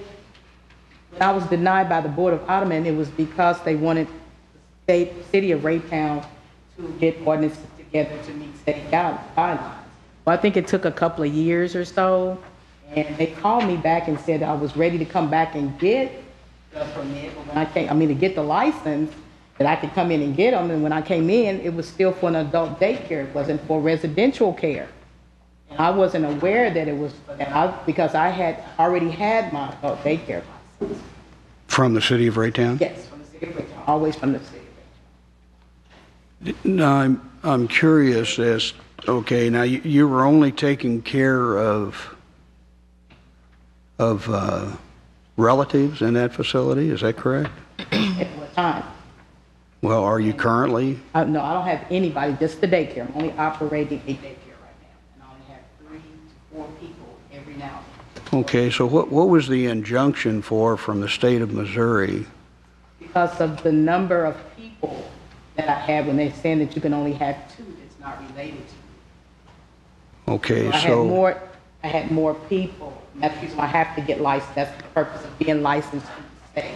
was denied by the Board of Aldermen, it was because they wanted the city of Raytown to get ordinances together to meet state guidelines. Well, I think it took a couple of years or so, and they called me back and said I was ready to come back and get the permit. But when I came, to get the license, that I could come in and get them. And when I came in, it was still for an adult daycare. It wasn't for residential care. And I wasn't aware that it was for that because I had already had my adult daycare license. From the city of Raytown? Yes, from the city of Raytown. Always from the city of Raytown. Now, I'm curious as, okay, now you were only taking care of relatives in that facility, is that correct? At what time? Well, are you currently? No, I don't have anybody, just the daycare. I'm only operating a daycare right now. And I only have 3 to 4 people every now and then. Okay, so what was the injunction for from the state of Missouri? Because of the number of people that I have, when they're saying that you can only have 2 that's not related to you. Okay, so I had more people. And that's the reason why I have to get licensed. That's the purpose of being licensed through the state.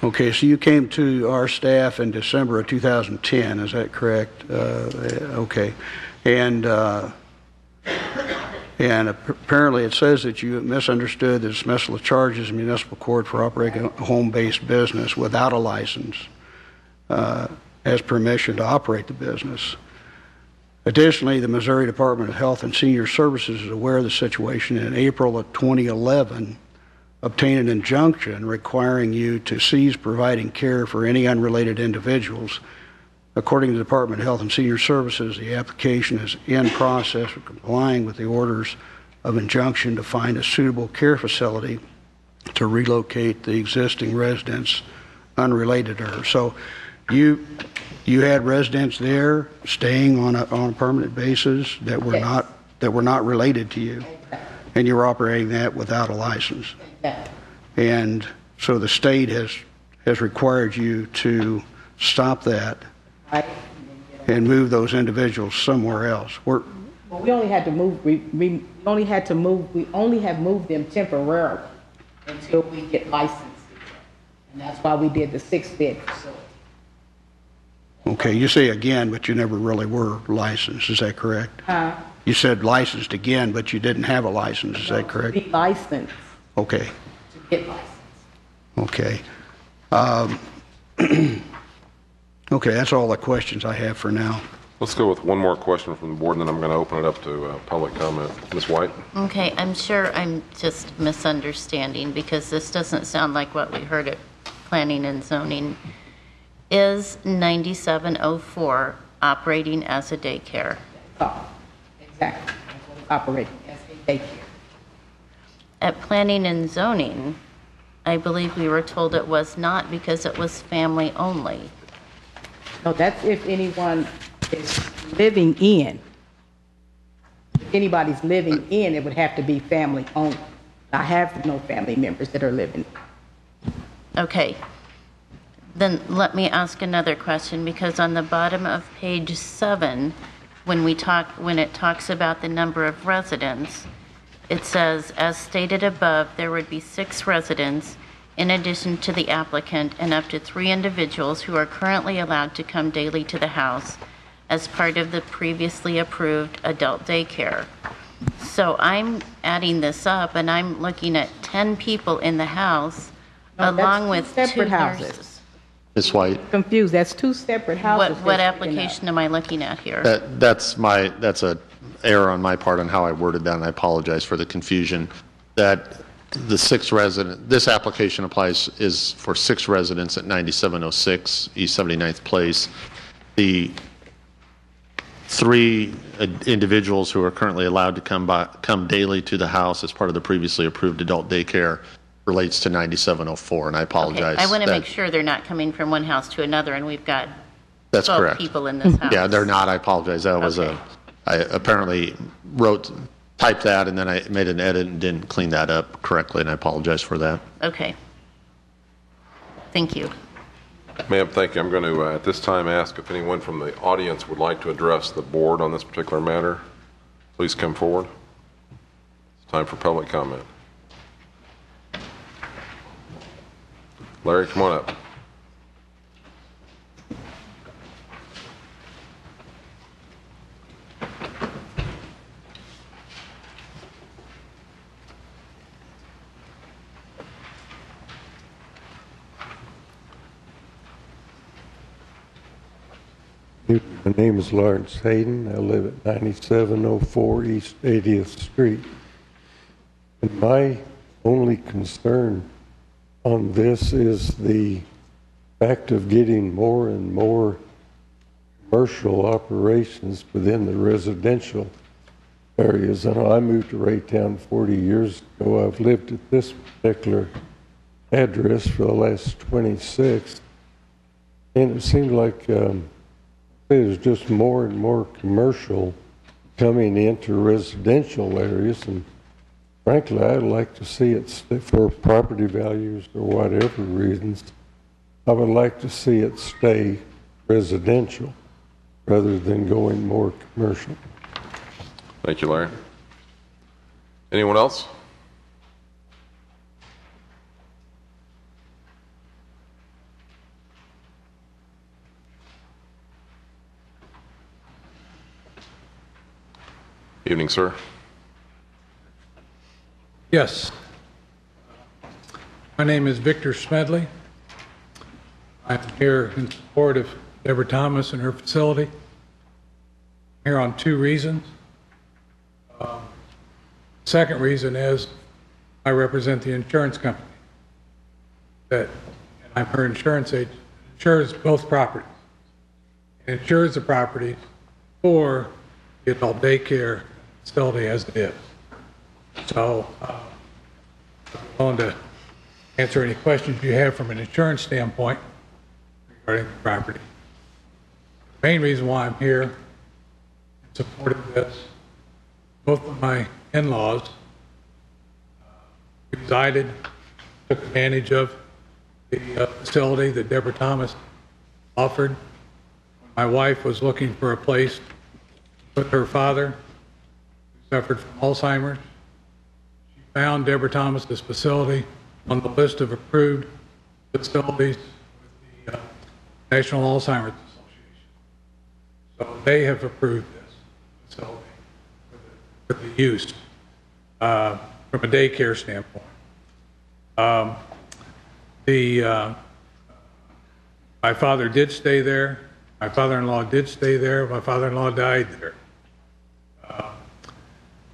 Okay, so you came to our staff in December of 2010, is that correct? Okay. And apparently it says that you misunderstood the dismissal of charges in municipal court for operating a home-based business without a license as permission to operate the business. Additionally, the Missouri Department of Health and Senior Services is aware of the situation. In April of 2011, obtained an injunction requiring you to cease providing care for any unrelated individuals. According to the Department of Health and Senior Services, the application is in process of complying with the orders of injunction to find a suitable care facility to relocate the existing residents unrelated to her. So you had residents there staying on a permanent basis that were not related to you, and you were operating that without a license. And so the state has required you to stop that and move those individuals somewhere else. Well, we only had to move. We only have moved them temporarily until we get licensed, and that's why we did the 6-bed facility. Okay, you say again, but you never really were licensed. Is that correct? You said licensed again, but you didn't have a license. Is that correct? To be licensed. Okay. To get licensed. Okay. Okay, that's all the questions I have for now. Let's go with one more question from the board, and then I'm going to open it up to public comment. Ms. White? Okay, I'm sure I'm just misunderstanding because this doesn't sound like what we heard at Planning and Zoning. Is 9704 operating as a daycare? Oh, exactly. Operating as a daycare. At Planning and Zoning, I believe we were told it was not because it was family only. No, that's if anyone is living in. anybody's living in, it would have to be family owned. I have no family members that are living. Okay. Then let me ask another question, because on the bottom of page 7, when it talks about the number of residents, it says, as stated above, there would be 6 residents in addition to the applicant and up to 3 individuals who are currently allowed to come daily to the house as part of the previously approved adult daycare. So I'm adding this up, and I'm looking at 10 people in the house, along with 2 separate houses. nurses. Ms. White? Confused, that's 2 separate houses. What application am I looking at here? That's a error on my part on how I worded that, and I apologize for the confusion. That the 6 resident, this application is for 6 residents at 9706 East 79th Place. The 3 individuals who are currently allowed to come daily to the house as part of the previously approved adult daycare relates to 9704, and I apologize. Okay. I want to make sure they're not coming from one house to another, and we've got That's 12 correct. people in this house. Yeah, they're not. I apologize. That was I apparently typed that, and then I made an edit and didn't clean that up correctly, and I apologize for that. Okay. Thank you. Ma'am, thank you. I'm going to, at this time, ask if anyone from the audience would like to address the board on this particular matter. Please come forward. It's time for public comment. Larry, come on up. My name is Lawrence Hayden. I live at 9704 East 80th Street. And my only concern on this is the fact of getting more and more commercial operations within the residential areas. I know I moved to Raytown 40 years ago. I've lived at this particular address for the last 26, and it seemed like there's just more and more commercial coming into residential areas, and frankly, I'd like to see it for property values or whatever reasons. I would like to see it stay residential rather than going more commercial. Thank you, Larry. Anyone else? Evening, sir. Yes. My name is Victor Smedley. I'm here in support of Deborah Thomas and her facility. I'm here on 2 reasons. Second reason is I represent the insurance company and I'm her insurance agent. It insures both properties. It insures the properties for the adult daycare facility as it is. So I'm willing to answer any questions you have from an insurance standpoint regarding the property. The main reason why I'm here in support of this, both of my in-laws resided, took advantage of the facility that Deborah Thomas offered. My wife was looking for a place with her father, who suffered from Alzheimer's. She found Deborah Thomas's facility on the list of approved facilities with the National Alzheimer's Association. So they have approved this facility for the use from a daycare standpoint. My father did stay there. My father-in-law did stay there. My father-in-law died there.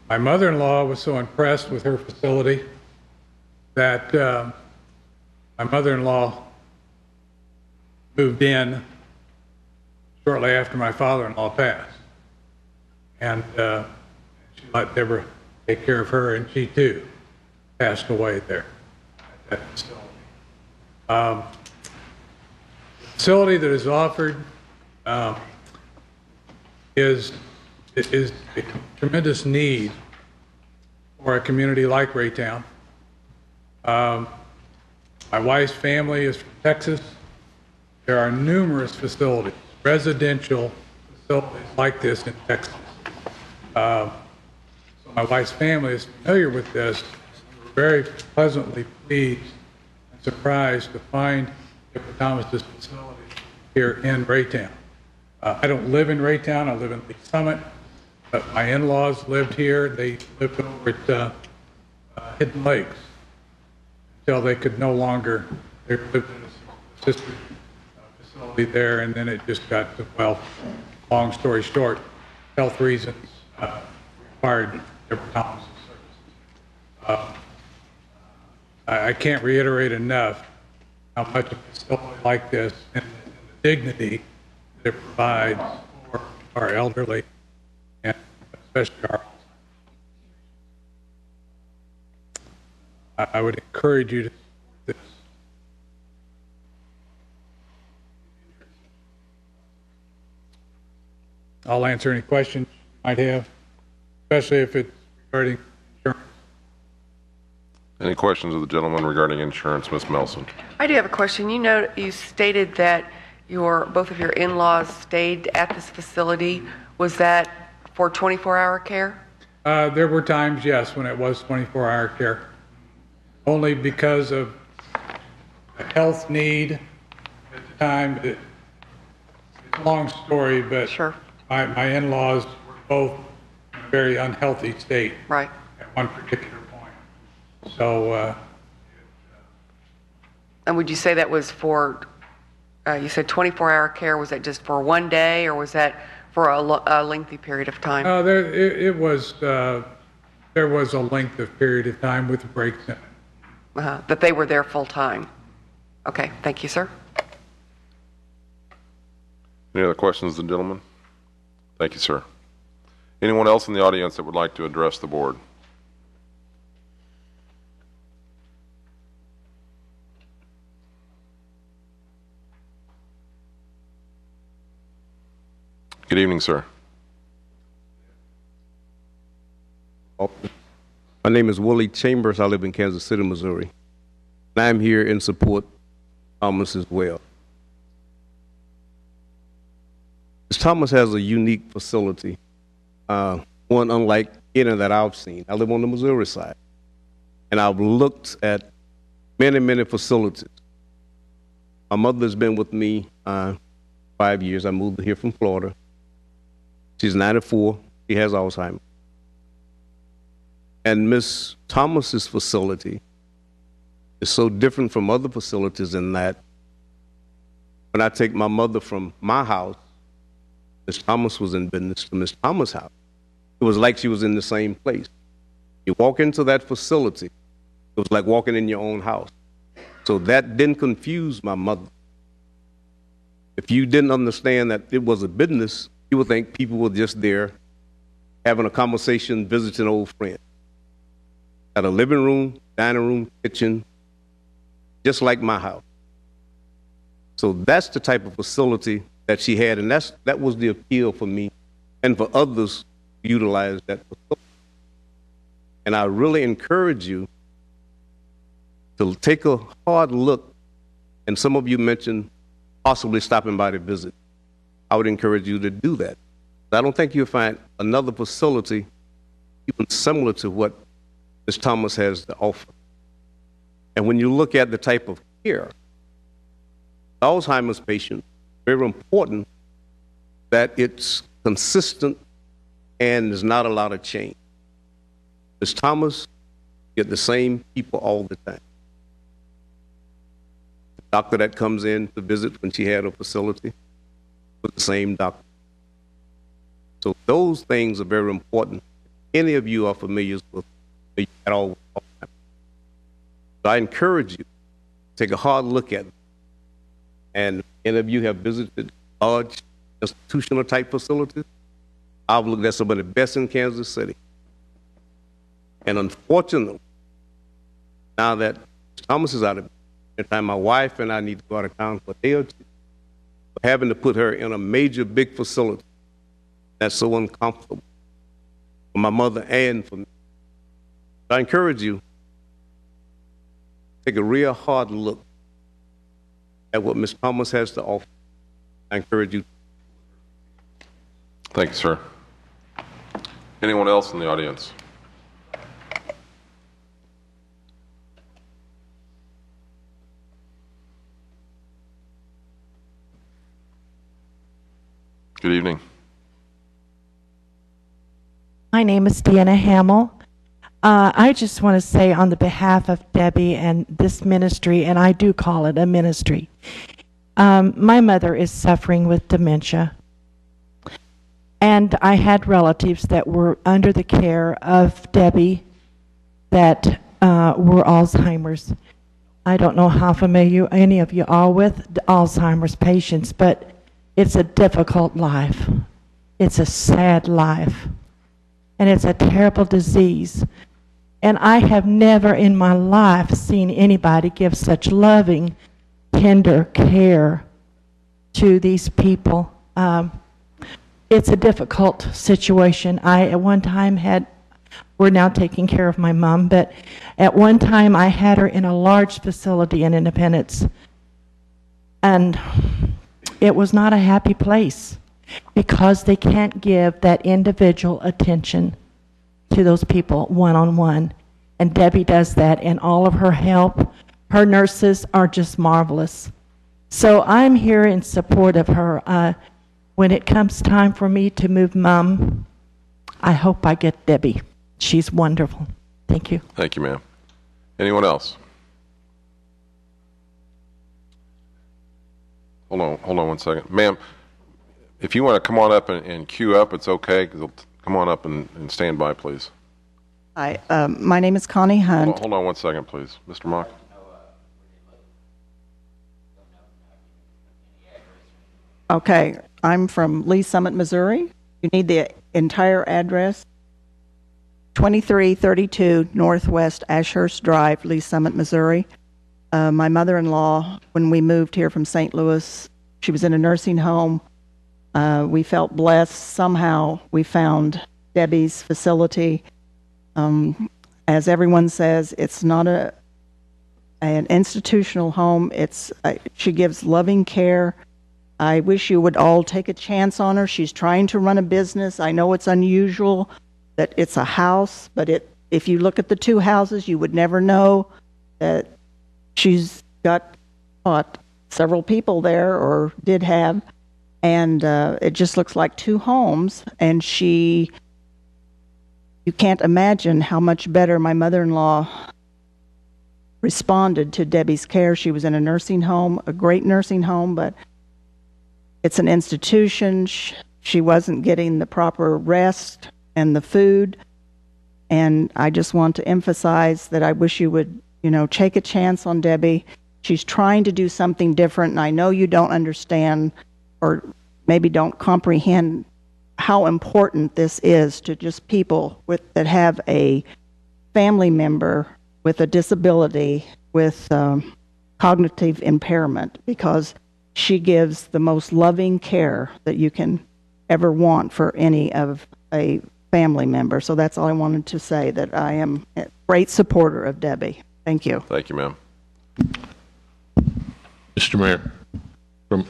My mother-in-law was so impressed with her facility that my mother-in-law moved in shortly after my father-in-law passed. And she let Deborah take care of her, and she too passed away there at that facility. The facility that is offered is is a tremendous need for a community like Raytown. My wife's family is from Texas. There are numerous facilities, residential facilities like this in Texas. So my wife's family is familiar with this. We're very pleasantly pleased and surprised to find Deborah Thomas's facility here in Raytown. I don't live in Raytown, I live in Lee Summit, but my in-laws lived here. They lived over at Hidden Lakes until they could no longer, they lived in a assisted facility there, and then it just got, well, long story short, health reasons required Deborah Thomas's services. I can't reiterate enough how much a facility like this and the dignity that it provides for our elderly and especially our I would encourage you to support this. I'll answer any questions you might have, especially if it's regarding insurance. Any questions of the gentleman regarding insurance, Ms. Melson? I do have a question. You know, you stated that both of your in-laws stayed at this facility. Was that for 24-hour care? There were times, yes, when it was 24-hour care. Only because of a health need at the time. It's a long story, but sure. My in-laws were both in a very unhealthy state right. at one particular point. So, and would you say that was for, you said 24-hour care, was that just for one day, or was that for a lengthy period of time? There was a length of period of time with breaks in it. That they were there full time. Okay, thank you, sir. Any other questions of the gentleman? Thank you, sir. Anyone else in the audience that would like to address the board? Good evening, sir. My name is Willie Chambers. I live in Kansas City, Missouri. And I'm here in support of Thomas as well. Ms. Thomas has a unique facility, one unlike any that I've seen. I live on the Missouri side, and I've looked at many, many facilities. My mother's been with me 5 years. I moved here from Florida. She's 94. She has Alzheimer's. And Ms. Thomas's facility is so different from other facilities in that when I take my mother from my house, Ms. Thomas was in business, to Ms. Thomas' house. It was like she was in the same place. You walk into that facility, it was like walking in your own house. So that didn't confuse my mother. If you didn't understand that it was a business, you would think people were just there having a conversation, visiting old friends. Had a living room, dining room, kitchen, just like my house. So that's the type of facility that she had, and that was the appeal for me and for others to utilize that facility. And I really encourage you to take a hard look, and some of you mentioned possibly stopping by to visit. I would encourage you to do that. I don't think you'll find another facility even similar to what Ms. Thomas has to offer. And when you look at the type of care, Alzheimer's patients, very important that it's consistent and there's not a lot of change. Ms. Thomas, get the same people all the time. The doctor that comes in to visit when she had a facility was the same doctor. So those things are very important. Any of you are familiar with it at all. So I encourage you to take a hard look at it. And any of you have visited large institutional type facilities, I've looked at some of the best in Kansas City. And unfortunately, now that Thomas is out of the time, my wife and I need to go out of town for a day or two, having to put her in a major big facility. That's so uncomfortable for my mother and for me. I encourage you, take a real hard look at what Ms. Thomas has to offer. I encourage you. Thank you, sir. Anyone else in the audience? Good evening. My name is Deanna Hamill. I just want to say on the behalf of Debbie and this ministry, and I do call it a ministry, my mother is suffering with dementia. And I had relatives that were under the care of Debbie that were Alzheimer's. I don't know how familiar any of you are with Alzheimer's patients, but it's a difficult life. It's a sad life. And it's a terrible disease. And I have never in my life seen anybody give such loving, tender care to these people. It's a difficult situation. I, at one time, we're now taking care of my mom, but at one time I had her in a large facility in Independence. And it was not a happy place because they can't give that individual attention to those people one-on-one. And Debbie does that, and all of her help, her nurses are just marvelous. So I'm here in support of her. When it comes time for me to move Mom, I hope I get Debbie. She's wonderful. Thank you. Thank you, ma'am. Anyone else? Hold on one second. Ma'am, if you want to come on up and queue up, it's okay. Come on up and stand by, please. Hi, my name is Connie Hunt. Hold on one second, please. Mr. Mock. Okay, I'm from Lee Summit, Missouri. You need the entire address. 2332 Northwest Ashurst Drive, Lee Summit, Missouri. My mother-in-law, when we moved here from St. Louis, she was in a nursing home. We felt blessed. Somehow we found Debbie's facility. As everyone says, it's not an institutional home. She gives loving care. I wish you would all take a chance on her. She's trying to run a business. I know it's unusual that it's a house, but if you look at the two houses, you would never know that she's got several people there, or did have, and it just looks like two homes. And you can't imagine how much better my mother-in-law responded to Debbie's care. She was in a nursing home, a great nursing home, but it's an institution. She wasn't getting the proper rest and the food. And I just want to emphasize that I wish you would, take a chance on Debbie. She's trying to do something different, and I know you don't understand or maybe don't comprehend how important this is to just people that have a family member with a disability, with cognitive impairment, because she gives the most loving care that you can ever want for any of a family member. So that's all I wanted to say, that I am a great supporter of Debbie. Thank you. Thank you, ma'am. Mr. Mayor,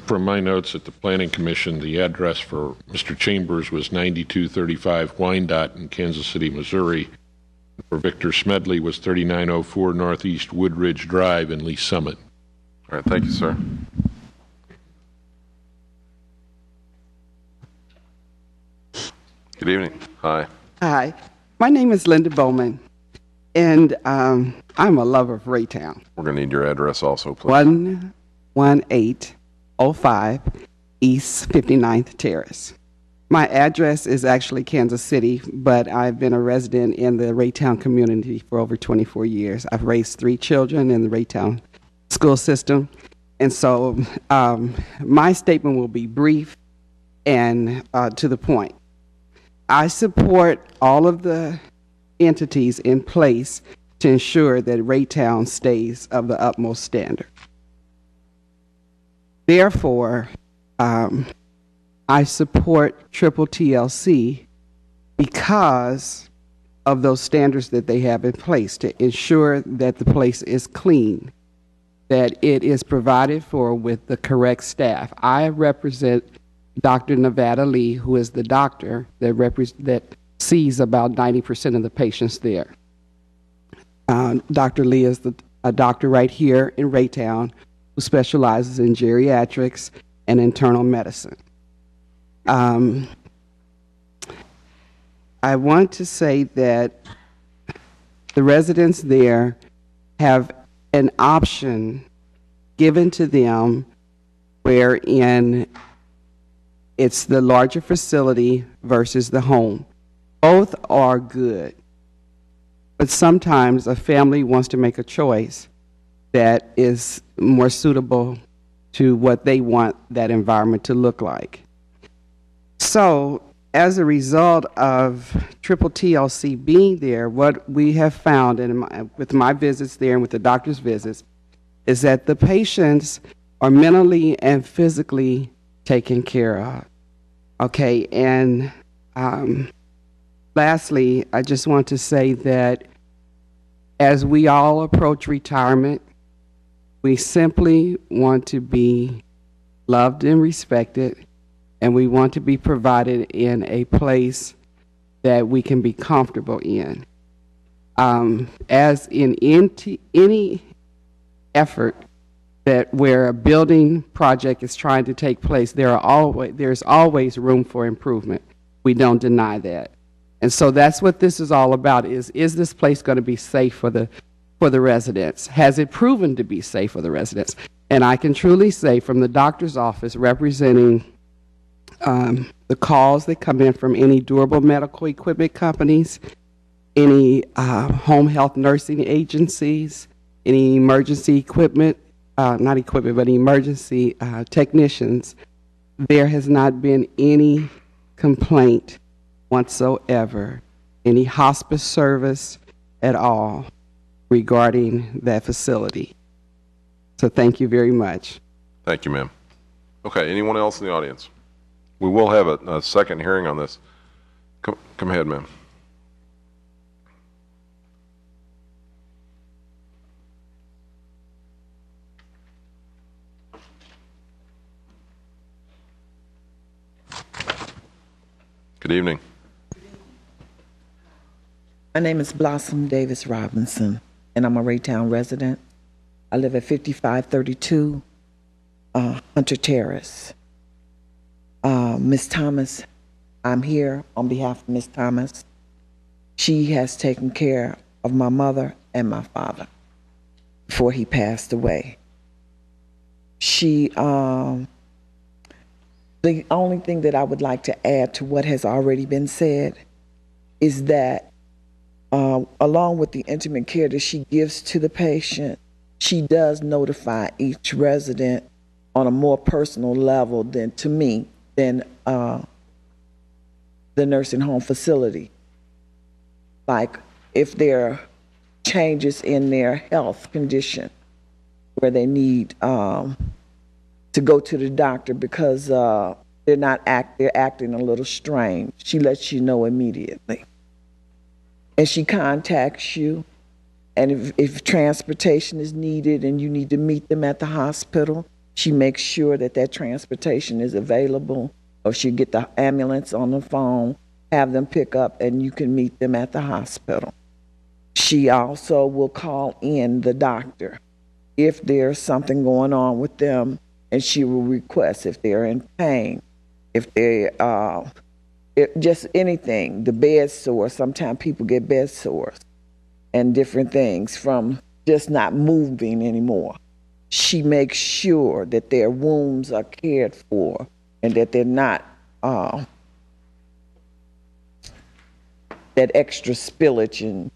from my notes at the Planning Commission, the address for Mr. Chambers was 9235 Wyandotte in Kansas City, Missouri. For Victor Smedley was 3904 Northeast Woodridge Drive in Lee Summit. All right, thank you, sir. Good evening. Hi. Hi. My name is Linda Bowman, and I'm a lover of Raytown. We're going to need your address also, please. 11805 East 59th Terrace. My address is actually Kansas City, but I've been a resident in the Raytown community for over 24 years. I've raised 3 children in the Raytown school system, and so my statement will be brief and to the point. I support all of the entities in place to ensure that Raytown stays of the utmost standard. Therefore, I support Triple TLC because of those standards that they have in place to ensure that the place is clean, that it is provided for with the correct staff. I represent Dr. Nevada Lee, who is the doctor that sees about 90% of the patients there. Dr. Lee is a doctor right here in Raytown who specializes in geriatrics and internal medicine. I want to say that the residents there have an option given to them wherein it's the larger facility versus the home. Both are good, but sometimes a family wants to make a choice that is more suitable to what they want that environment to look like. So, as a result of Triple TLC being there, what we have found with my visits there and with the doctor's visits is that the patients are mentally and physically taken care of. Okay, and lastly, I just want to say that as we all approach retirement, we simply want to be loved and respected, and we want to be provided in a place that we can be comfortable in. As in any effort that where a building project is trying to take place, there's always room for improvement. We don't deny that. And so that's what this is all about, is this place going to be safe for the residents? Has it proven to be safe for the residents? And I can truly say from the doctor's office representing the calls that come in from any durable medical equipment companies, any home health nursing agencies, any emergency equipment, not equipment, but emergency technicians, there has not been any complaint whatsoever, any hospice service at all regarding that facility. So thank you very much. Thank you, ma'am. Okay, anyone else in the audience? We will have a second hearing on this. Come ahead, ma'am. Good evening. My name is Blossom Davis Robinson, and I'm a Raytown resident. I live at 5532 Hunter Terrace. Ms. Thomas, I'm here on behalf of Ms. Thomas. She has taken care of my mother and my father before he passed away. The only thing that I would like to add to what has already been said is that along with the intimate care that she gives to the patient, she does notify each resident on a more personal level than the nursing home facility. Like if there are changes in their health condition where they need to go to the doctor because they're acting a little strange, she lets you know immediately. And she contacts you, and if transportation is needed and you need to meet them at the hospital, she makes sure that transportation is available, or she'll get the ambulance on the phone, have them pick up, and you can meet them at the hospital. She also will call in the doctor if there's something going on with them, and she will request if they're in pain, if they just anything, the bed sore. Sometimes people get bed sores and different things from just not moving anymore. She makes sure that their wounds are cared for and that they're not that extra spillage and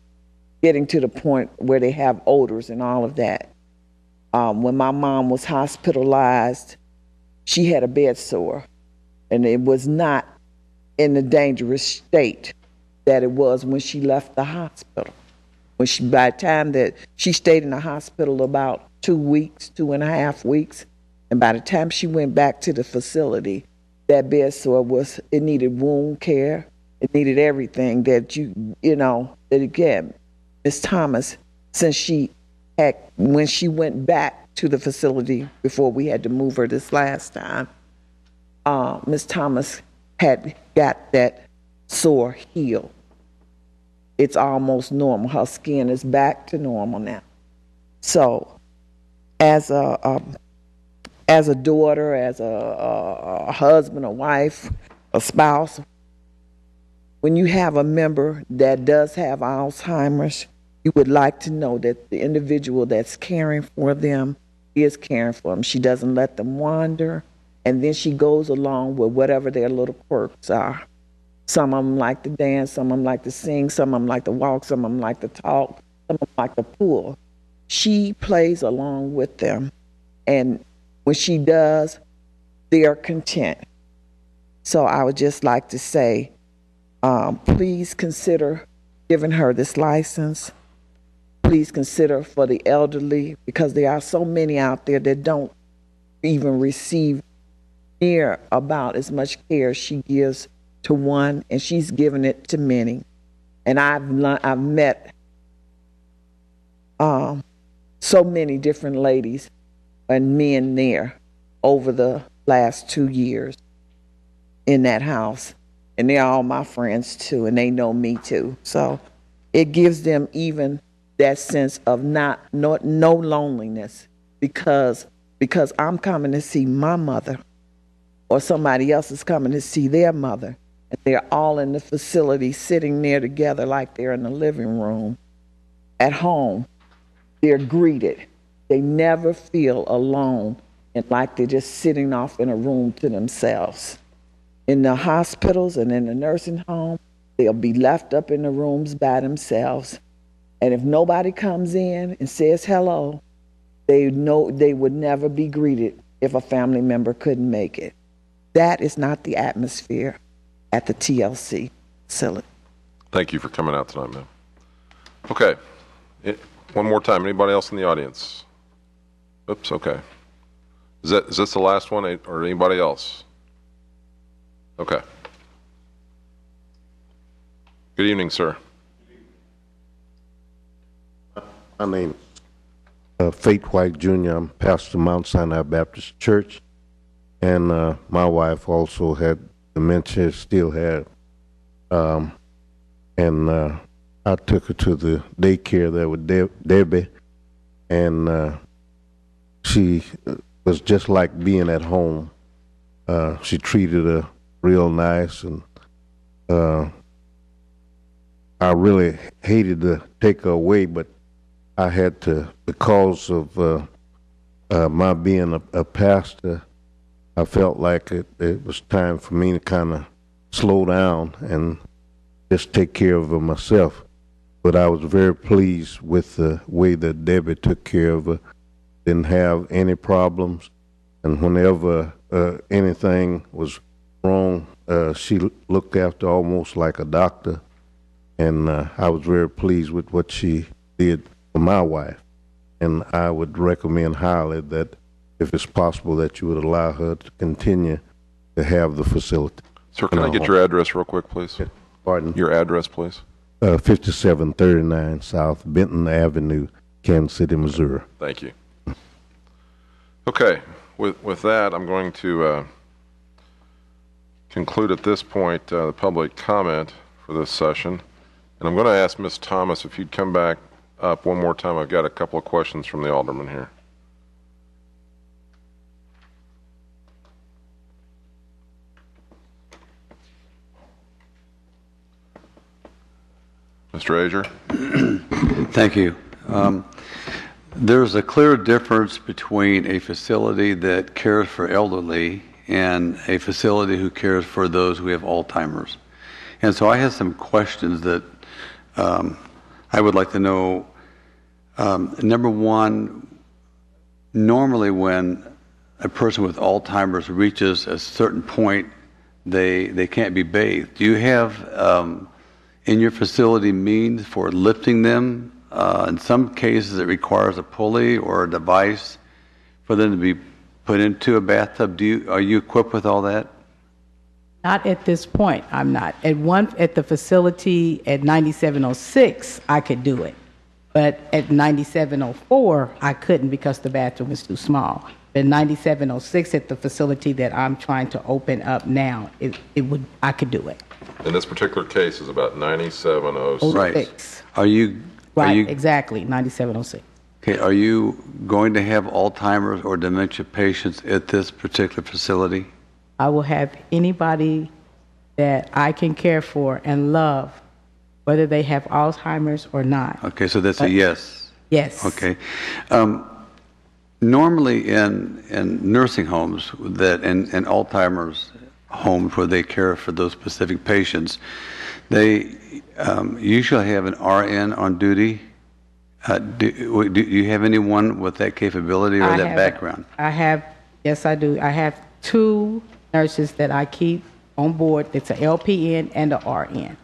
getting to the point where they have odors and all of that. When my mom was hospitalized, she had a bed sore, and it was not in the dangerous state that it was when she left the hospital. By the time that she stayed in the hospital about 2.5 weeks, and by the time she went back to the facility, that bed sore it needed wound care. It needed everything that that again, Miss Thomas, when she went back to the facility before we had to move her this last time, Miss Thomas had got that sore healed. It's almost normal. Her skin is back to normal now. So, as a daughter, as a husband, a wife, a spouse, when you have a member that does have Alzheimer's, you would like to know that the individual that's caring for them is caring for them. She doesn't let them wander, and then she goes along with whatever their little quirks are. Some of them like to dance, some of them like to sing, some of them like to walk, some of them like to talk, some of them like to pull. She plays along with them, and when she does, they're content. So I would just like to say, please consider giving her this license. Please consider for the elderly, because there are so many out there that don't even receive near about as much care she gives to one, and she's given it to many. And I've met so many different ladies and men there over the last 2 years in that house. And they're all my friends too, and they know me too. So it gives them even that sense of no loneliness, because I'm coming to see my mother, or somebody else is coming to see their mother, and they're all in the facility sitting there together like they're in the living room. At home, they're greeted. They never feel alone and like they're just sitting off in a room to themselves. In the hospitals and in the nursing home, they'll be left up in the rooms by themselves. And if nobody comes in and says hello, they know they would never be greeted if a family member couldn't make it. That is not the atmosphere at the TLC facility. Thank you for coming out tonight, ma'am. Okay. One more time. Anybody else in the audience? Oops, okay. Is this the last one, or anybody else? Okay. Good evening, sir. My name is Fate White Jr. I'm pastor of Mount Sinai Baptist Church, and my wife also had dementia, still had, and I took her to the daycare there with Debbie, and she was just like being at home. She treated her real nice, and I really hated to take her away, but I had to, because of my being a pastor. I felt like it was time for me to kind of slow down and just take care of her myself. But I was very pleased with the way that Debbie took care of her. Didn't have any problems, and whenever anything was wrong, she looked after almost like a doctor, and I was very pleased with what she did for my wife. And I would recommend highly that if it's possible that you would allow her to continue to have the facility. Sir, can I get your address real quick, please? Yeah. Pardon? Your address, please. 5739 South Benton Avenue, Kansas City, Missouri. Thank you. Okay, with that, I'm going to conclude at this point the public comment for this session. And I'm going to ask Ms. Thomas if you'd come back up one more time. I've got a couple of questions from the alderman here. Mr. Azier? Thank you. There's a clear difference between a facility that cares for elderly and a facility who cares for those who have Alzheimer's. And so I have some questions that I would like to know. Number one, normally when a person with Alzheimer's reaches a certain point, they can't be bathed. Do you have in your facility means for lifting them? In some cases, it requires a pulley or a device for them to be put into a bathtub. Are you equipped with all that? Not at this point, I'm not. At the facility at 9706, I could do it. But at 9704, I couldn't because the bathroom was too small. But 9706 at the facility that I'm trying to open up now, I could do it. In this particular case is about 9706. Right. Are you? Exactly, 9706. Okay, are you going to have Alzheimer's or dementia patients at this particular facility? I will have anybody that I can care for and love, whether they have Alzheimer's or not. Okay, so that's a yes. Yes. Okay. Normally in nursing homes and Alzheimer's homes where they care for those specific patients, they usually have an RN on duty. Do you have anyone with that capability or that background? Yes, I do. I have 2 nurses that I keep on board. It's an LPN and an RN.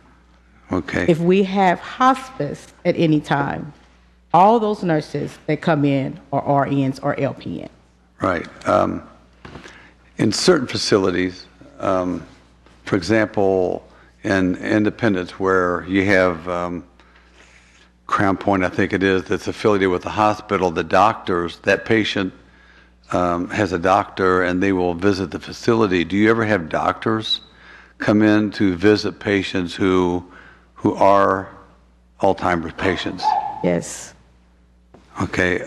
Okay. If we have hospice at any time, all those nurses that come in are RNs or LPN. Right. In certain facilities, for example, in Independence where you have Crown Point, I think it is, that's affiliated with the hospital, the doctors, that patient has a doctor and they will visit the facility. Do you ever have doctors come in to visit patients who are Alzheimer's patients? Yes. Okay.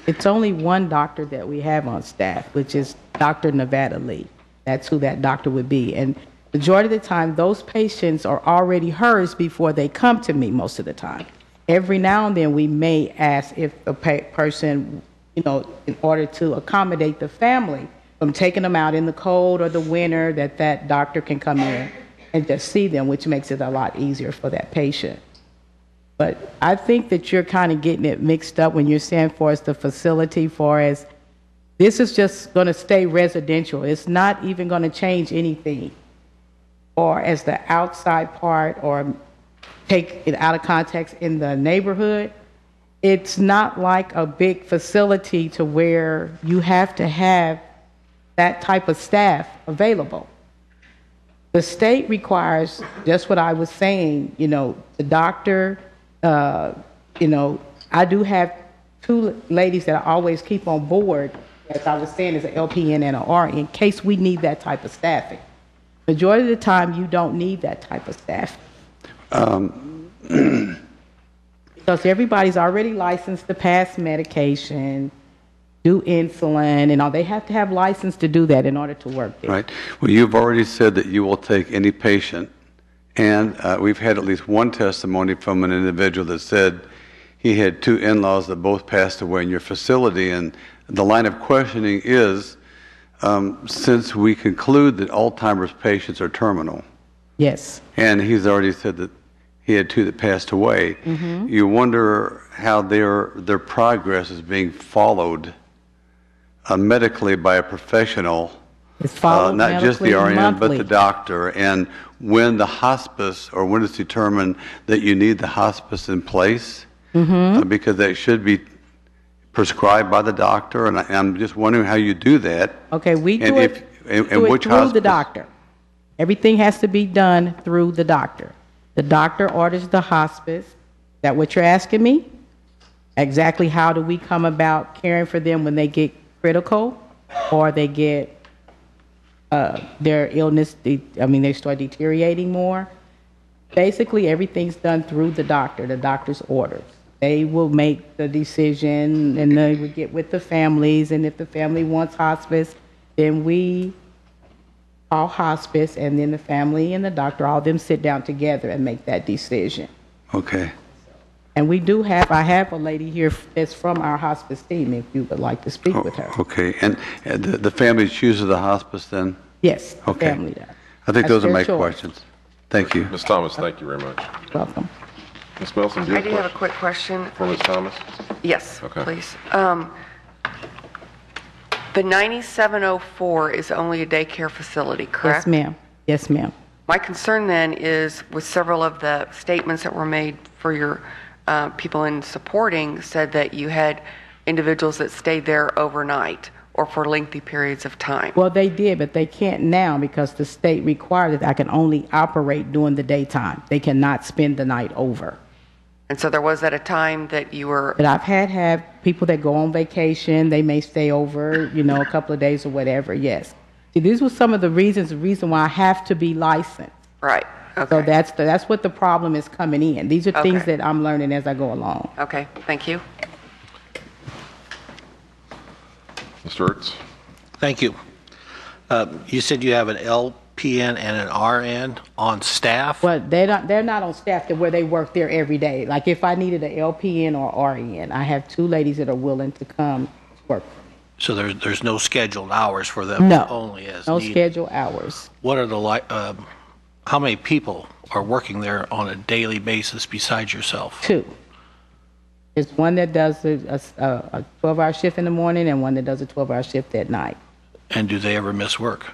It's only one doctor that we have on staff, which is Dr. Nevada Lee. That's who that doctor would be. And majority of the time, those patients are already hers before they come to me most of the time. Every now and then, we may ask if a person, in order to accommodate the family from taking them out in the cold or the winter, that doctor can come in and just see them, which makes it a lot easier for that patient. But I think that you're kind of getting it mixed up when you're saying for us the facility, for as this is just going to stay residential. It's not even going to change anything. Or as the outside part, or take it out of context in the neighborhood, it's not like a big facility to where you have to have that type of staff available. The state requires just what I was saying, the doctor, I do have 2 ladies that I always keep on board, as I was saying, as an LPN and an RN, in case we need that type of staffing. Majority of the time, you don't need that type of staffing. Because everybody's already licensed to pass medication, do insulin, and all. They have to have license to do that in order to work there. Right. Well, you've already said that you will take any patient, and we've had at least one testimony from an individual that said he had 2 in-laws that both passed away in your facility, and the line of questioning is, since we conclude that Alzheimer's patients are terminal. Yes. And he's already said that he had 2 that passed away. Mm-hmm. You wonder how their progress is being followed medically by a professional, not just the RN, but the doctor. And when the hospice, or when it's determined that you need the hospice in place, because that should be prescribed by the doctor, and I'm just wondering how you do that. Okay, we do it through the doctor. Everything has to be done through the doctor. The doctor orders the hospice. Is that what you're asking me? Exactly how do we come about caring for them when they get critical or they get their illness, they start deteriorating more? Basically, everything's done through the doctor's orders. They will make the decision, and they will get with the families, and if the family wants hospice, then we call hospice, and then the family and the doctor, all of them sit down together and make that decision. Okay. And I have a lady here that's from our hospice team, if you would like to speak with her. Okay, and the family chooses the hospice then? Yes, the okay. family does. I think those are my questions. Thank you. Ms. Thomas, thank you very much. Welcome. Ms. Melson, do you I do have a quick question. For Ms. Thomas? Yes, okay. Please. The 9704 is only a daycare facility, correct? Yes, ma'am. Yes, ma'am. My concern then is with several of the statements that were made for your people in supporting said that you had individuals that stayed there overnight. or for lengthy periods of time? Well, they did, but they can't now because the state required that I can only operate during the daytime. They cannot spend the night over. And so there was at a time that you were... But I've had people that go on vacation, they may stay over, a couple of days or whatever, yes. See, these were some of the reason why I have to be licensed. Right, okay. So that's what the problem is coming in. These are things that I'm learning as I go along. Okay, thank you. Mr. Ertz? Thank you. You said you have an LPN and an RN on staff? Well, they're not on staff where they work there every day. Like if I needed an LPN or RN, I have 2 ladies that are willing to come to work. So there's no scheduled hours for them? No, only as no needed. scheduled hours. What are how many people are working there on a daily basis besides yourself? 2. There's one that does a 12-hour shift in the morning and one that does a 12-hour shift at night. And do they ever miss work?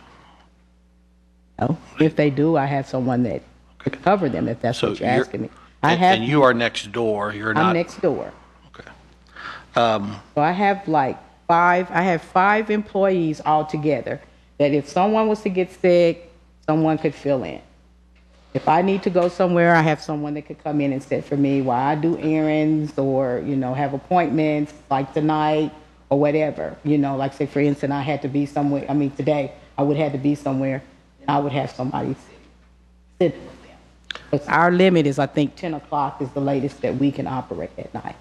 No. If they do, I have someone that could cover them if that's what you're asking me. And you are next door. I'm next door. Okay. So I have like 5 employees altogether that if someone was to get sick, someone could fill in. If I need to go somewhere, I have someone that could come in and sit for me while I do errands or, have appointments like tonight or whatever. Like say, for instance, I had to be somewhere. Today I would have to be somewhere. And I would have somebody sit with them. Because our limit is, I think, 10 o'clock is the latest that we can operate at night.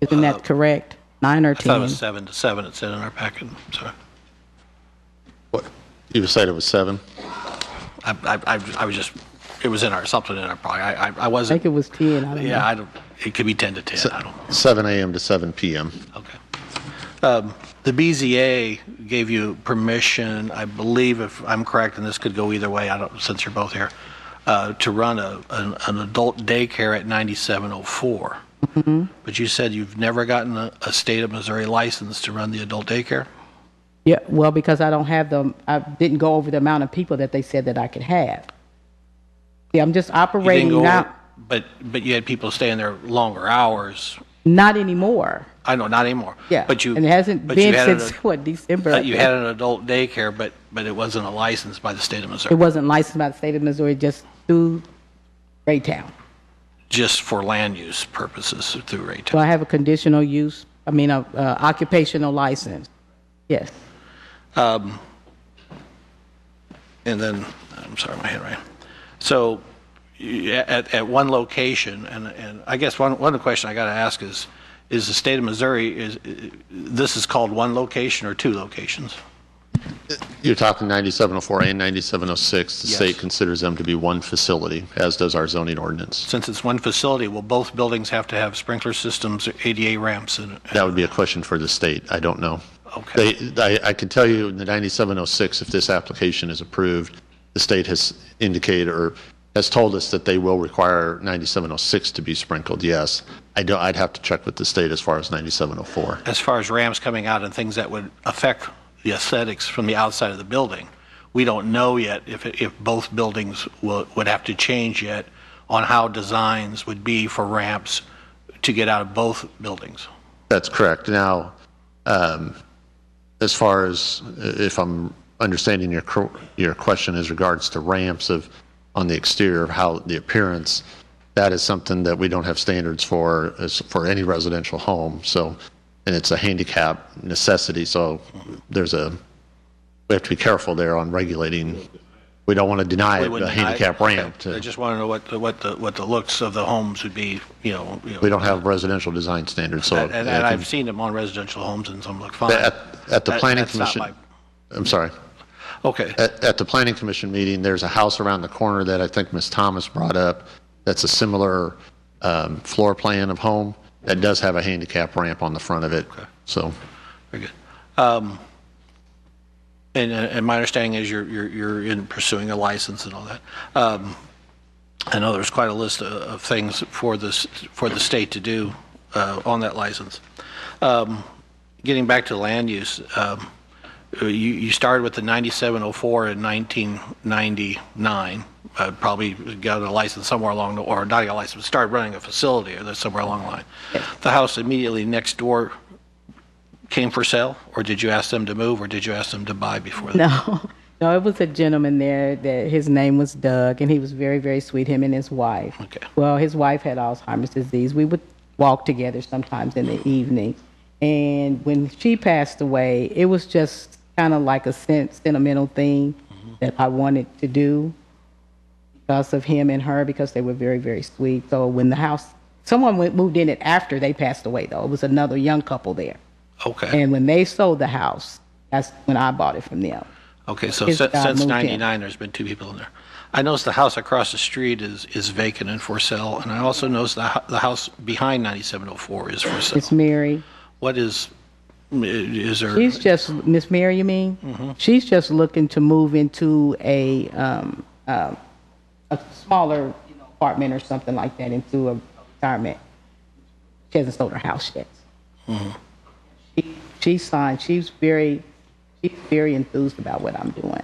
Isn't that correct? 9 or 10? I thought it was 7 to 7. It said in our packet. Sorry. What? You said it was 7? I was just, it was in our, something in our, probably, I wasn't. I think it was 10, I don't know. I don't, it could be 10 to 10, I don't know. 7 a.m. to 7 p.m. Okay. The BZA gave you permission, I believe, if I'm correct, and this could go either way, since you're both here, to run an adult daycare at 9704. Mm-hmm. But you said you've never gotten a state of Missouri license to run the adult daycare? Yeah, well, because I don't have them, I didn't go over the amount of people that they said that I could have. Yeah, I'm just operating now. But you had people staying there longer hours. Not anymore. I know, not anymore. Yeah, but and it hasn't been since, December? You had an adult daycare, but it wasn't a license by the state of Missouri. It wasn't licensed by the state of Missouri, just through Raytown. Just for land use purposes through Raytown. Well, I have a conditional use, occupational license. Yes. And then, I'm sorry, my handwriting. So at one location, and I guess one of the questions I got to ask is the state of Missouri, this is called one location or 2 locations? You're talking 9704 and 9706. The Yes. state considers them to be one facility, as does our zoning ordinance. Since it's one facility, will both buildings have to have sprinkler systems, ADA ramps? That would be a question for the state. I don't know. Okay. I can tell you in the 9706, if this application is approved, the state has indicated or has told us that they will require 9706 to be sprinkled. Yes. I'd have to check with the state as far as 9704. As far as ramps coming out and things that would affect the aesthetics from the outside of the building, we don't know yet if both buildings would have to change yet on how designs would be for ramps to get out of both buildings. That's correct. Now, as far as if I'm understanding your question as regards to ramps on the exterior of how the appearance, that is something that we don't have standards for any residential home. So, and it's a handicap necessity. So we have to be careful there on regulating. We don't want to deny a handicap ramp. I just want to know what the looks of the homes would be. We don't have residential design standards. So and I've seen them on residential homes, and some look fine. At the planning commission, I'm sorry. Okay. At the planning commission meeting, there's a house around the corner that I think Ms. Thomas brought up. That's a similar floor plan of home that does have a handicap ramp on the front of it. Okay. So. Very good. And my understanding is you're in pursuing a license and all that. I know there's quite a list of things for the state to do on that license. Getting back to land use, you started with the 9704 in 1999. Probably got a license somewhere along or not a license, started running a facility or somewhere along the line. The house immediately next door came for sale, or did you ask them to move, or did you ask them to buy before that? No, it was a gentleman there that his name was Doug, and he was very, very sweet, him and his wife. Okay. Well, his wife had Alzheimer's disease. We would walk together sometimes in the evening. And when she passed away, it was just kind of like a sentimental thing that I wanted to do because of him and her, because they were very, very sweet. So when the house, someone moved in it after they passed away, though. It was another young couple there. Okay. And when they sold the house, that's when I bought it from them. Okay, so His guy since moved in. 99, there's been 2 people in there. I noticed the house across the street is vacant and for sale, and I also noticed the house behind 9704 is for sale. It's Mary. What is there? She's just, Miss Mary, you mean? She's just looking to move into a smaller apartment or something like that, into a retirement. She hasn't sold her house yet. She's fine. She's very enthused about what I'm doing.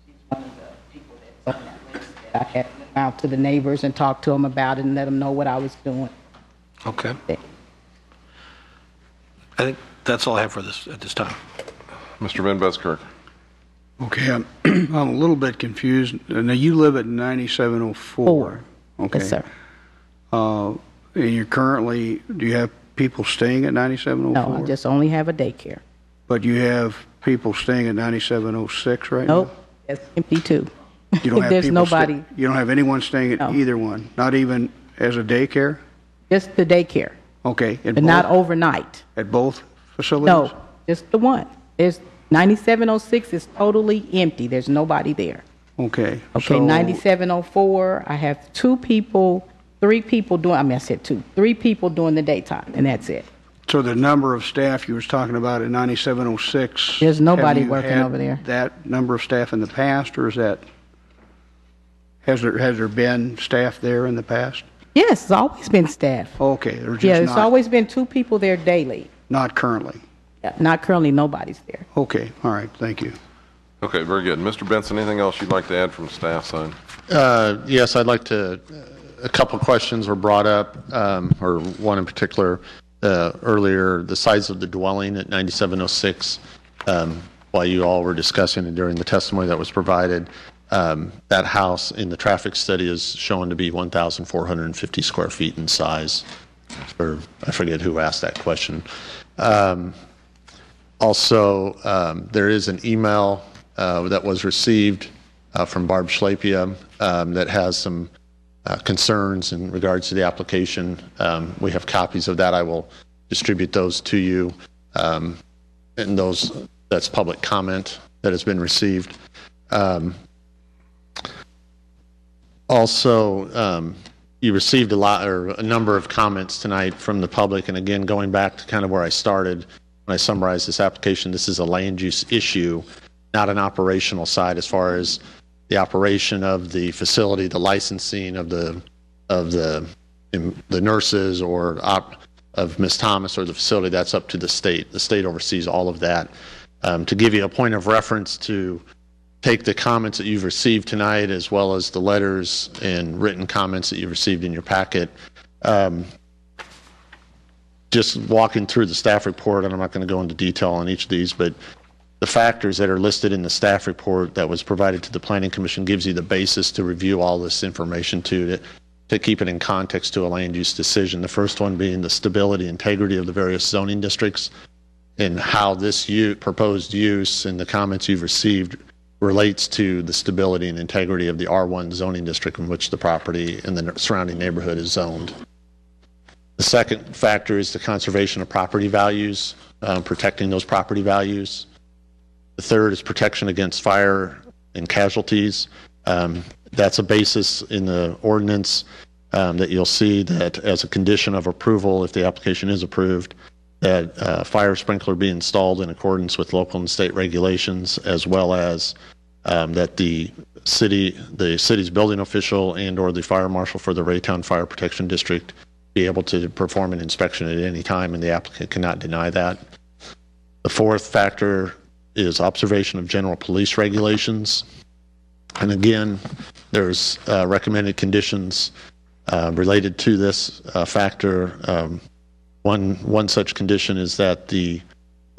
She's one of the people that's on that list that I had went out to the neighbors and talked to them about it and let them know what I was doing. Okay. I think that's all I have for this at this time. Mr. Van Buskirk. Okay, I'm a little bit confused. Now, you live at 9704. Okay. Yes, sir. And you're currently, do you have people staying at 9704? No, I just only have a daycare. But you have people staying at 9706 right Nope, now? that's empty too. You don't have There's people nobody. you don't have anyone staying at No. either one, not even as a daycare? Just the daycare, Okay. but not overnight. At both facilities? No, just the one. There's 9706 is totally empty. There's nobody there. Okay. Okay, so- 9704, I have 3 people doing, I said 3 people doing the daytime, and that's it. So the number of staff you was talking about at 9706. There's nobody have you working had over there. That number of staff in the past, or is that, has there been staff there in the past? Yes, it's always been staff. Okay, they're just Yeah, it's not, always been 2 people there daily. not currently. Yeah, not currently, nobody's there. Okay, all right, thank you. Okay, very good. Mr. Benson, anything else you'd like to add from staff side? Yes, I'd like to, a couple questions were brought up, or one in particular, earlier, the size of the dwelling at 9706, while you all were discussing it during the testimony that was provided. That house in the traffic study is shown to be 1,450 square feet in size. Or I forget who asked that question. Also, there is an email that was received from Barb Schlapia that has some concerns in regards to the application. We have copies of that. I will distribute those to you. And that's public comment that has been received. Also, you received a number of comments tonight from the public. And again, going back to kind of where I started when I summarized this application, this is a land use issue, not an operational side as far as the operation of the facility, the licensing of the nurses or of Ms. Thomas or the facility. That's up to the state. The state oversees all of that. To give you a point of reference, to take the comments that you've received tonight as well as the letters and written comments that you've received in your packet, just walking through the staff report, and I'm not going to go into detail on each of these, but the factors that are listed in the staff report that was provided to the Planning Commission gives you the basis to review all this information to keep it in context to a land use decision. The first one being the stability, integrity of the various zoning districts and how this proposed use and the comments you've received relates to the stability and integrity of the R1 zoning district in which the property and the surrounding neighborhood is zoned. The second factor is the conservation of property values, protecting those property values. The third is protection against fire and casualties. That's a basis in the ordinance that you'll see that as a condition of approval, if the application is approved, that fire sprinkler be installed in accordance with local and state regulations, as well as that the city's building official and or the fire marshal for the Raytown Fire Protection District be able to perform an inspection at any time, and the applicant cannot deny that. The fourth factor is observation of general police regulations. And again, there's recommended conditions related to this factor. One such condition is that the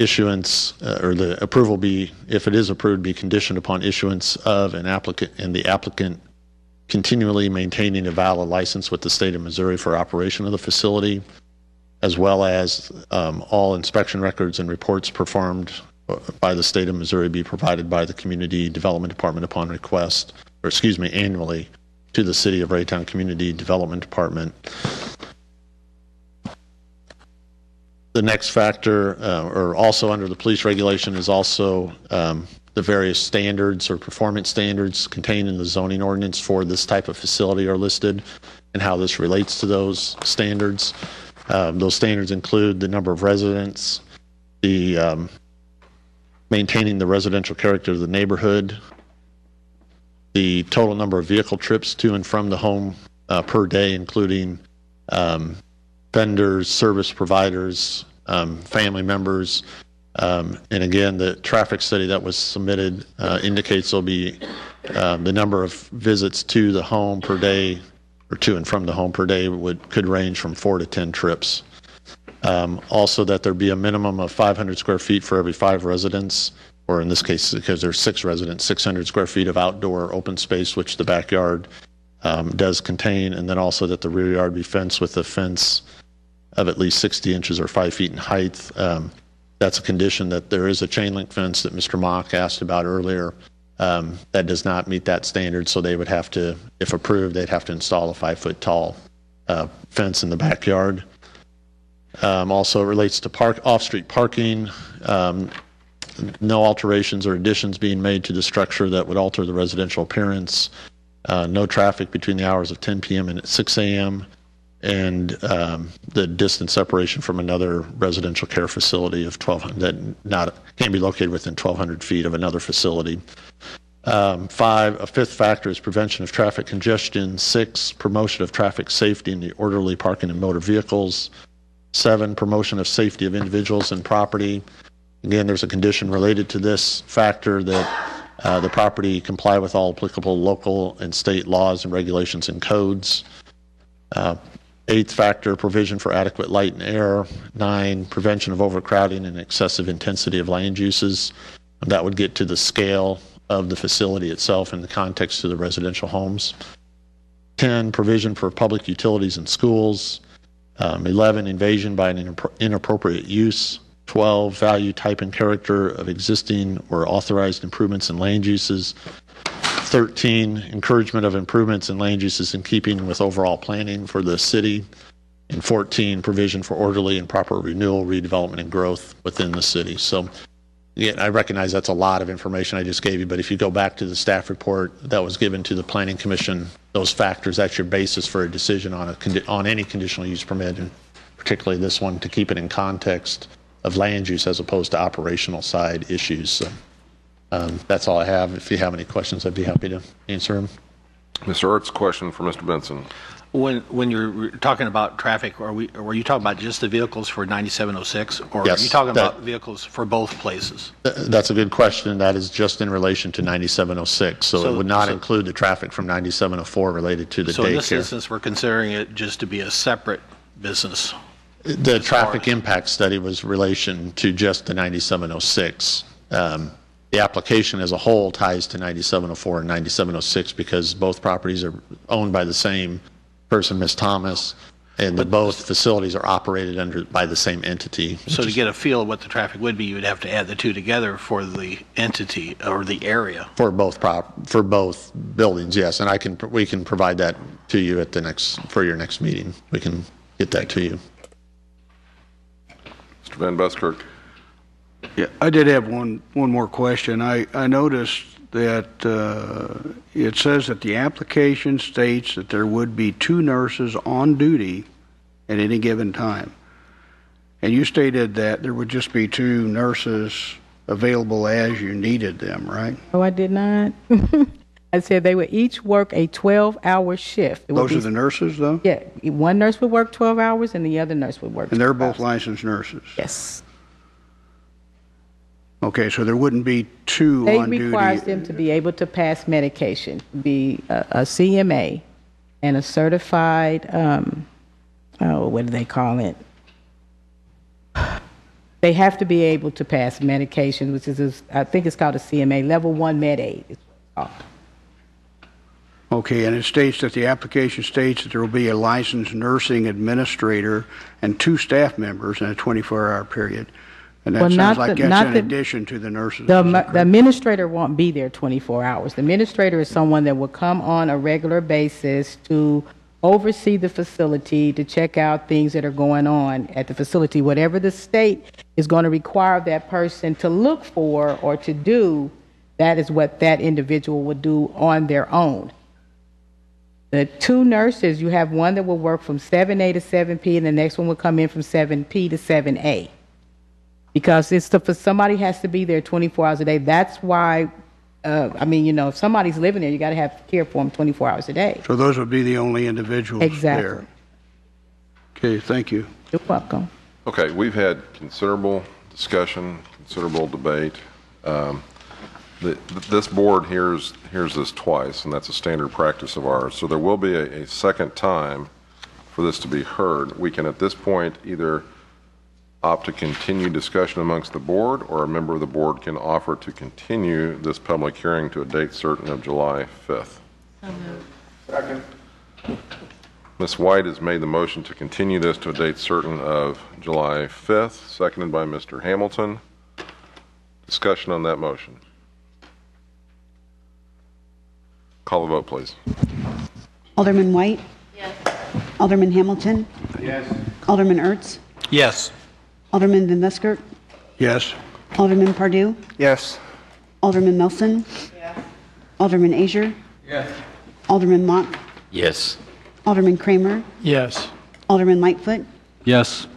issuance or the approval be, if it is approved, be conditioned upon issuance of the applicant continually maintaining a valid license with the state of Missouri for operation of the facility, as well as all inspection records and reports performed by the state of Missouri be provided by the Community Development Department upon request, annually to the City of Raytown Community Development Department. The next factor, or also under the police regulation, is also the various standards or performance standards contained in the zoning ordinance for this type of facility are listed and how this relates to those standards. Those standards include the number of residents, the maintaining the residential character of the neighborhood, the total number of vehicle trips to and from the home per day, including vendors, service providers, family members, and again, the traffic study that was submitted indicates there'll be the number of visits to the home per day, or to and from the home per day, could range from 4 to 10 trips. Also, that there be a minimum of 500 square feet for every 5 residents, or in this case, because there's 6 residents, 600 square feet of outdoor open space, which the backyard does contain, and then also that the rear yard be fenced with a fence of at least 60 inches or 5 feet in height. That's a condition that there is a chain link fence that Mr. Mock asked about earlier. That does not meet that standard, so they would have to, if approved, they'd have to install a 5-foot tall fence in the backyard. Also, it relates to off-street parking. No alterations or additions being made to the structure that would alter the residential appearance. No traffic between the hours of 10 p.m. and 6 a.m. And the distance separation from another residential care facility of 1,200 that can't be located within 1,200 feet of another facility. 5, a fifth factor is prevention of traffic congestion. 6, promotion of traffic safety and the orderly parking of motor vehicles. 7, promotion of safety of individuals and property. Again, there's a condition related to this factor that the property comply with all applicable local and state laws and regulations and codes. 8th factor, provision for adequate light and air. 9, prevention of overcrowding and excessive intensity of land uses. That would get to the scale of the facility itself in the context of the residential homes. 10, provision for public utilities and schools. 11, invasion by an inappropriate use. 12, value, type, and character of existing or authorized improvements in land uses. 13, encouragement of improvements in land uses in keeping with overall planning for the city. And 14, provision for orderly and proper renewal, redevelopment, and growth within the city. So, yeah, I recognize that's a lot of information I just gave you, but if you go back to the staff report that was given to the Planning Commission, those factors, that's your basis for a decision on any conditional use permit, and particularly this one, to keep it in context of land use as opposed to operational side issues. So, that's all I have. If you have any questions, I'd be happy to answer them. Mr. Ertz, question for Mr. Benson. When you're talking about traffic, were you talking about just the vehicles for 9706, or Yes, are you talking about vehicles for both places? That's a good question. That is just in relation to 9706, so it would not include the traffic from 9704 related to the daycare. So in this instance, we're considering it just to be a separate business. The traffic impact study was relation to just the 9706. The application as a whole ties to 9704 and 9706 because both properties are owned by the same person, Ms. Thomas, and both facilities are operated by the same entity. So to get a feel of what the traffic would be, you would have to add the two together for the entity or the area. For both buildings, yes, and we can provide that to you for your next meeting. We can get that to you. Mr. Van Buskirk. Yeah, I did have one more question. I noticed that it says that the application states that there would be 2 nurses on duty at any given time. And you stated that there would just be 2 nurses available as you needed them, right? Oh, I did not. I said they would each work a 12-hour shift. Those are the nurses, though? Yeah, one nurse would work 12 hours and the other nurse would work 12 And they're both hours. licensed nurses? Yes. Okay, so there wouldn't be 2 on duty. They requires them to be able to pass medication, be a CMA and a certified, what do they call it? They have to be able to pass medication, which is, I think it's called a CMA, level 1 med aid. It's called. Okay, and it states that the application states that there will be a licensed nursing administrator and 2 staff members in a 24-hour period. And that sounds like that's in addition to the nurses. The administrator won't be there 24 hours. The administrator is someone that will come on a regular basis to oversee the facility, to check out things that are going on at the facility. Whatever the state is going to require that person to look for or to do, that is what that individual would do on their own. The 2 nurses, you have one that will work from 7A to 7P, and the next one will come in from 7P to 7A. Because somebody has to be there 24 hours a day. That's why, if somebody's living there, you got to have care for them 24 hours a day. So those would be the only individuals exactly. there. Okay, thank you. You're welcome. Okay, we've had considerable discussion, considerable debate. This board hears this twice, and that's a standard practice of ours. So there will be a second time for this to be heard. We can, at this point, either opt to continue discussion amongst the board, or a member of the board can offer to continue this public hearing to a date certain of July 5th. Second. Ms. White has made the motion to continue this to a date certain of July 5th, seconded by Mr. Hamilton. Discussion on that motion. Call the vote, please. Alderman White? Yes. Alderman Hamilton? Yes. Alderman Ertz? Yes. Alderman Van Buskirk? Yes. Alderman Pardue? Yes. Alderman Nelson? Yes. Alderman Azier? Yes. Alderman Mock? Yes. Alderman Kramer? Yes. Alderman Lightfoot? Yes.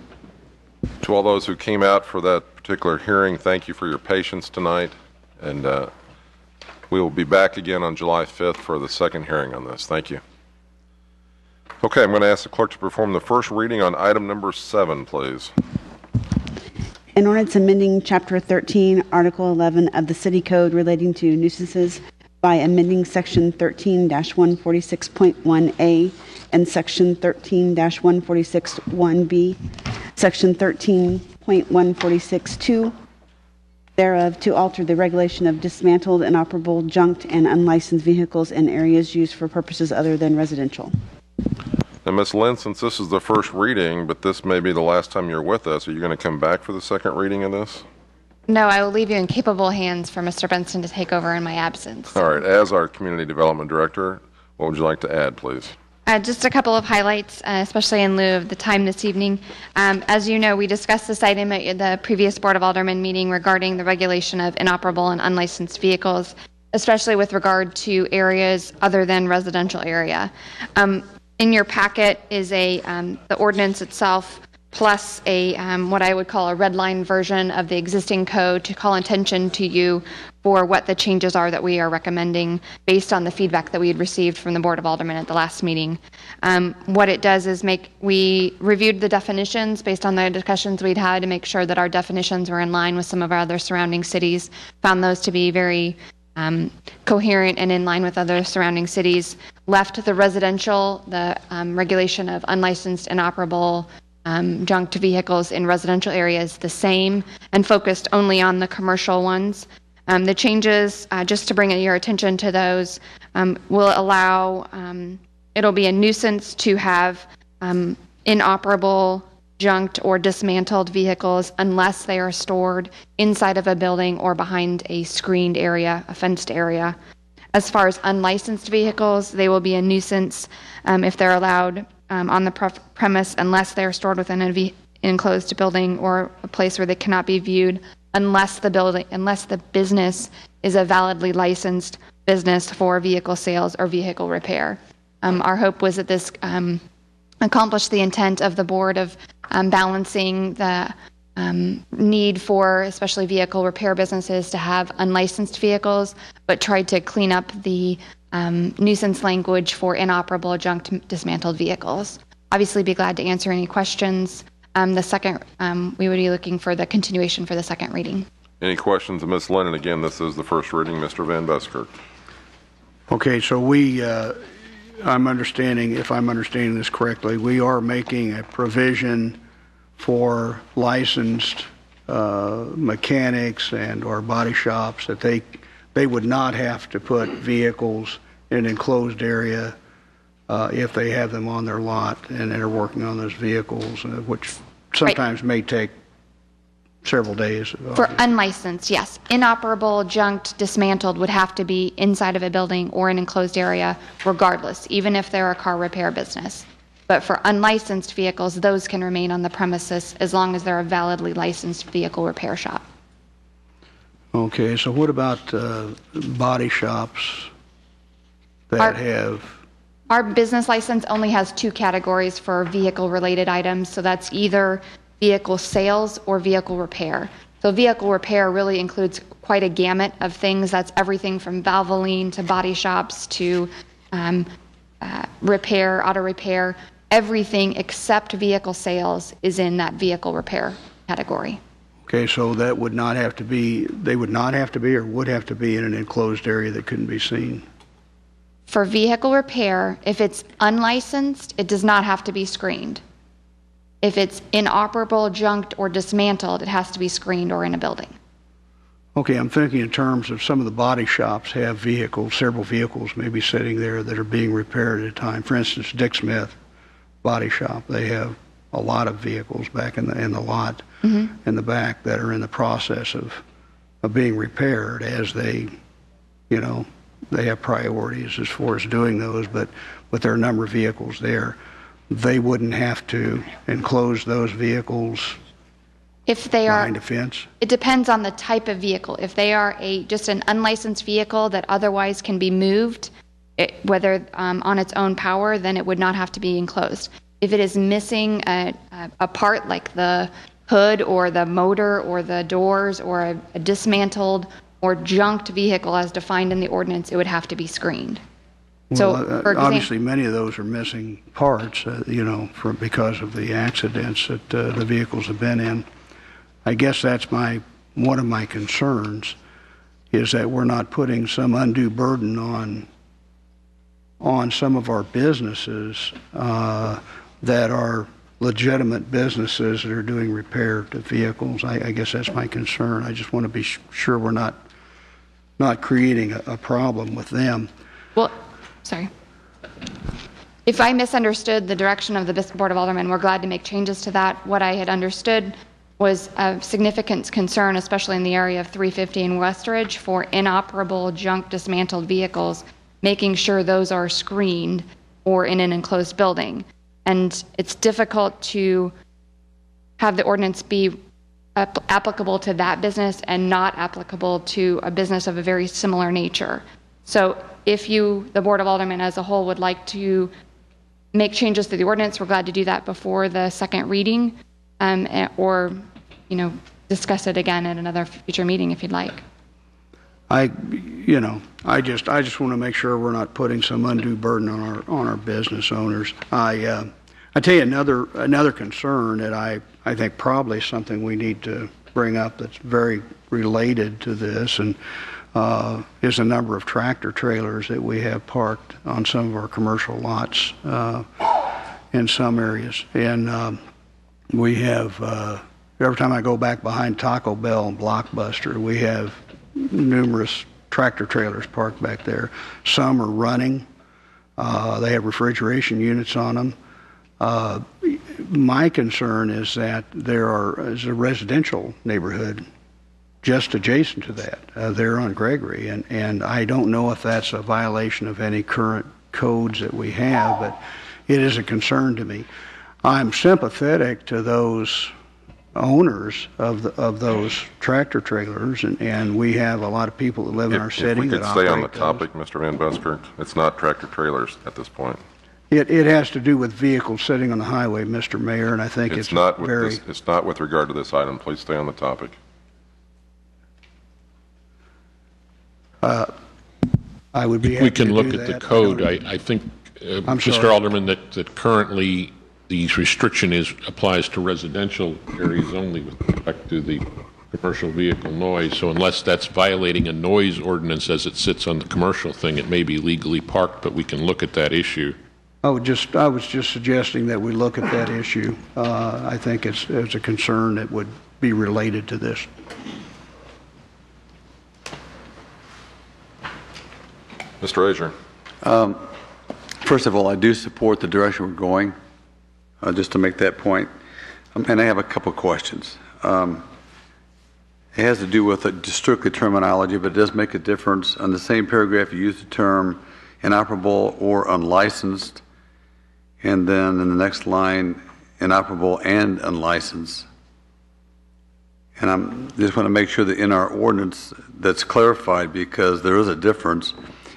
To all those who came out for that particular hearing, thank you for your patience tonight, and we will be back again on July 5th for the second hearing on this. Thank you. Okay, I'm going to ask the clerk to perform the first reading on item number 7, please. An ordinance amending Chapter 13, Article 11 of the City Code relating to nuisances by amending Section 13-146.1A and Section 13-146.1B, Section 13.146.2 thereof to alter the regulation of dismantled, inoperable, junked, and unlicensed vehicles in areas used for purposes other than residential. Now, Ms. Lynn, since this is the first reading, but this may be the last time you're with us, are you going to come back for the second reading of this? No, I will leave you in capable hands for Mr. Benson to take over in my absence. All right. As our Community Development Director, what would you like to add, please? Just a couple of highlights, especially in lieu of the time this evening. As you know, we discussed this item at the previous Board of Aldermen meeting regarding the regulation of inoperable and unlicensed vehicles, especially with regard to areas other than residential area. In your packet is the ordinance itself, plus a what I would call a red line version of the existing code to call attention to you for what the changes are that we are recommending based on the feedback that we had received from the Board of Aldermen at the last meeting. What it does is we reviewed the definitions based on the discussions we'd had to make sure that our definitions were in line with some of our other surrounding cities, found those to be very coherent and in line with other surrounding cities, left the residential, the regulation of unlicensed, inoperable, junked vehicles in residential areas the same, and focused only on the commercial ones. The changes, just to bring your attention to those, will allow, it'll be a nuisance to have inoperable, junked, or dismantled vehicles unless they are stored inside of a building or behind a screened area, a fenced area. As far as unlicensed vehicles, they will be a nuisance if they're allowed on the premise unless they are stored within an enclosed building or a place where they cannot be viewed unless the business is a validly licensed business for vehicle sales or vehicle repair. Our hope was that this accomplished the intent of the board of balancing the need for especially vehicle repair businesses to have unlicensed vehicles, but tried to clean up the nuisance language for inoperable, junked, dismantled vehicles. Obviously, be glad to answer any questions. The second, we would be looking for the continuation for the second reading. Any questions of Ms. Lennon? Again, this is the first reading. Mr. Van Buskirk. Okay, so if I'm understanding this correctly, we are making a provision for licensed mechanics and or body shops, that they would not have to put vehicles in an enclosed area if they have them on their lot and they're working on those vehicles, which sometimes may take several days. For unlicensed, yes. Inoperable, junked, dismantled would have to be inside of a building or an enclosed area regardless, even if they're a car repair business. But for unlicensed vehicles, those can remain on the premises as long as they're a validly licensed vehicle repair shop. Okay, so what about body shops that have... Our business license only has 2 categories for vehicle-related items, so that's either vehicle sales or vehicle repair. So vehicle repair really includes quite a gamut of things. That's everything from Valvoline to body shops to repair, auto repair. Everything except vehicle sales is in that vehicle repair category. Okay, so that would not have to be, they would not have to be or would have to be in an enclosed area that couldn't be seen? For vehicle repair, if it's unlicensed, it does not have to be screened. If it's inoperable, junked, or dismantled, it has to be screened or in a building. Okay, I'm thinking in terms of some of the body shops have vehicles, several vehicles maybe sitting there that are being repaired at a time. For instance, Dick Smith Body Shop, they have a lot of vehicles back in the lot in the back that are in the process of being repaired as they, you know, they have priorities as far as doing those, but there are a number of vehicles there. They wouldn't have to enclose those vehicles if they are behind a fence? It depends on the type of vehicle. If they are just an unlicensed vehicle that otherwise can be moved, whether on its own power, then it would not have to be enclosed. If it is missing a part like the hood or the motor or the doors or a dismantled or junked vehicle as defined in the ordinance, it would have to be screened. Well, So, for obviously, many of those are missing parts, you know, because of the accidents that the vehicles have been in. I guess that's one of my concerns, is that we're not putting some undue burden on some of our businesses that are legitimate businesses that are doing repair to vehicles. I guess that's my concern. I just want to be sure we're not creating a problem with them. Well, sorry. If I misunderstood the direction of the Board of Aldermen, we're glad to make changes to that. What I had understood was a significant concern, especially in the area of 350 and Westridge, for inoperable, junk, dismantled vehicles, making sure those are screened or in an enclosed building. And it's difficult to have the ordinance be applicable to that business and not applicable to a business of a very similar nature. So if you, the Board of Aldermen as a whole, would like to make changes to the ordinance, we're glad to do that before the second reading, or, you know, discuss it again at another future meeting if you'd like. I just want to make sure we're not putting some undue burden on our business owners. I tell you another concern that I think probably something we need to bring up that's very related to this, and is a number of tractor trailers that we have parked on some of our commercial lots in some areas. And we have, every time I go back behind Taco Bell and Blockbuster, we have numerous tractor trailers parked back there. Some are running. They have refrigeration units on them. My concern is that is a residential neighborhood just adjacent to that. They're on Gregory, and I don't know if that's a violation of any current codes that we have, but it is a concern to me. I'm sympathetic to those owners of those tractor trailers, and we have a lot of people that live in our city. If we could stay on the topic, Mr. Van Buskirk, it's not tractor trailers at this point. It has to do with vehicles sitting on the highway, Mr. Mayor, and I think it's not very... It's not with regard to this item. Please stay on the topic. I would be If happy we can to look do at that. the code, I think, Mr. Alderman, that currently the restriction applies to residential areas only with respect to the commercial vehicle noise. So unless that's violating a noise ordinance as it sits on the commercial thing, it may be legally parked, but we can look at that issue. I was just suggesting that we look at that issue. I think it's a concern that would be related to this? Mr. Azier. First of all, I do support the direction we're going, just to make that point. And I have a couple questions. It has to do with just strictly terminology, but it does make a difference. On the same paragraph, you use the term inoperable or unlicensed, and then in the next line, inoperable and unlicensed. And I just want to make sure that in our ordinance that's clarified, because there is a difference.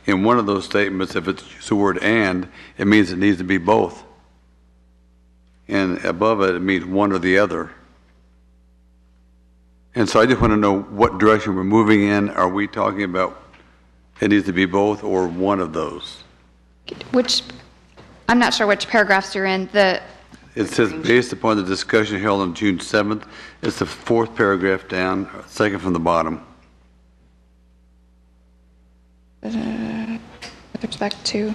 In one of those statements, if it's the word and, it means it needs to be both. And above it, it means one or the other. And so I just want to know what direction we're moving in. Are we talking about it needs to be both or one of those? I'm not sure which paragraphs you're in. It says, based upon the discussion held on June 7th, it's the fourth paragraph down, second from the bottom. With respect to,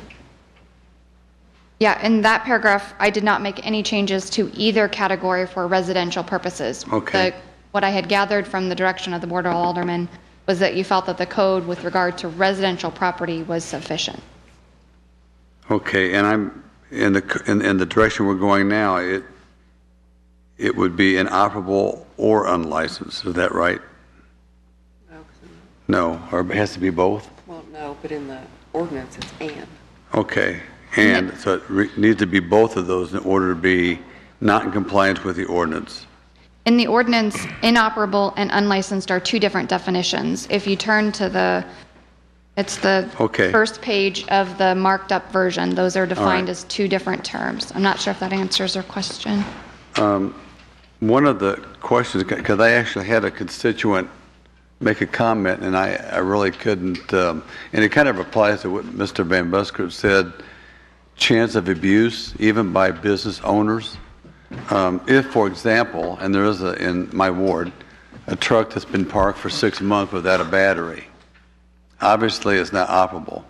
yeah, in that paragraph, I did not make any changes to either category for residential purposes. Okay. What I had gathered from the direction of the Board of Aldermen was that you felt that the code with regard to residential property was sufficient. Okay, and I'm in the direction we're going now. It would be inoperable or unlicensed. Is that right? No, or it has to be both. Well, no, but in the ordinance, it's and. Okay, and so it needs to be both of those in order to be not in compliance with the ordinance. In the ordinance, inoperable and unlicensed are two different definitions. If you turn to it's the first page of the marked up version, those are defined as two different terms. I'm not sure if that answers your question. One of the questions, because I actually had a constituent make a comment, and I really couldn't, and it kind of applies to what Mr. Van Buskirk said, chance of abuse, even by business owners. If, for example, and there is in my ward, a truck that's been parked for 6 months without a battery, obviously it's not operable.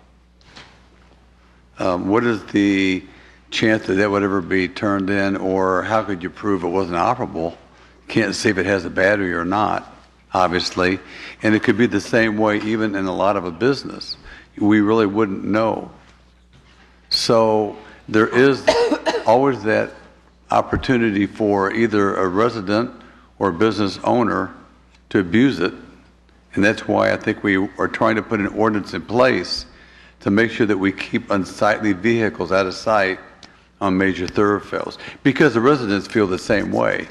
What is the chance that would ever be turned in, or how could you prove it wasn't operable? Can't see if it has a battery or not, obviously. And it could be the same way even in a lot of a business. We really wouldn't know. So there is always that opportunity for either a resident or business owner to abuse it. And that's why I think we are trying to put an ordinance in place to make sure that we keep unsightly vehicles out of sight on major thoroughfares. Because the residents feel the same way.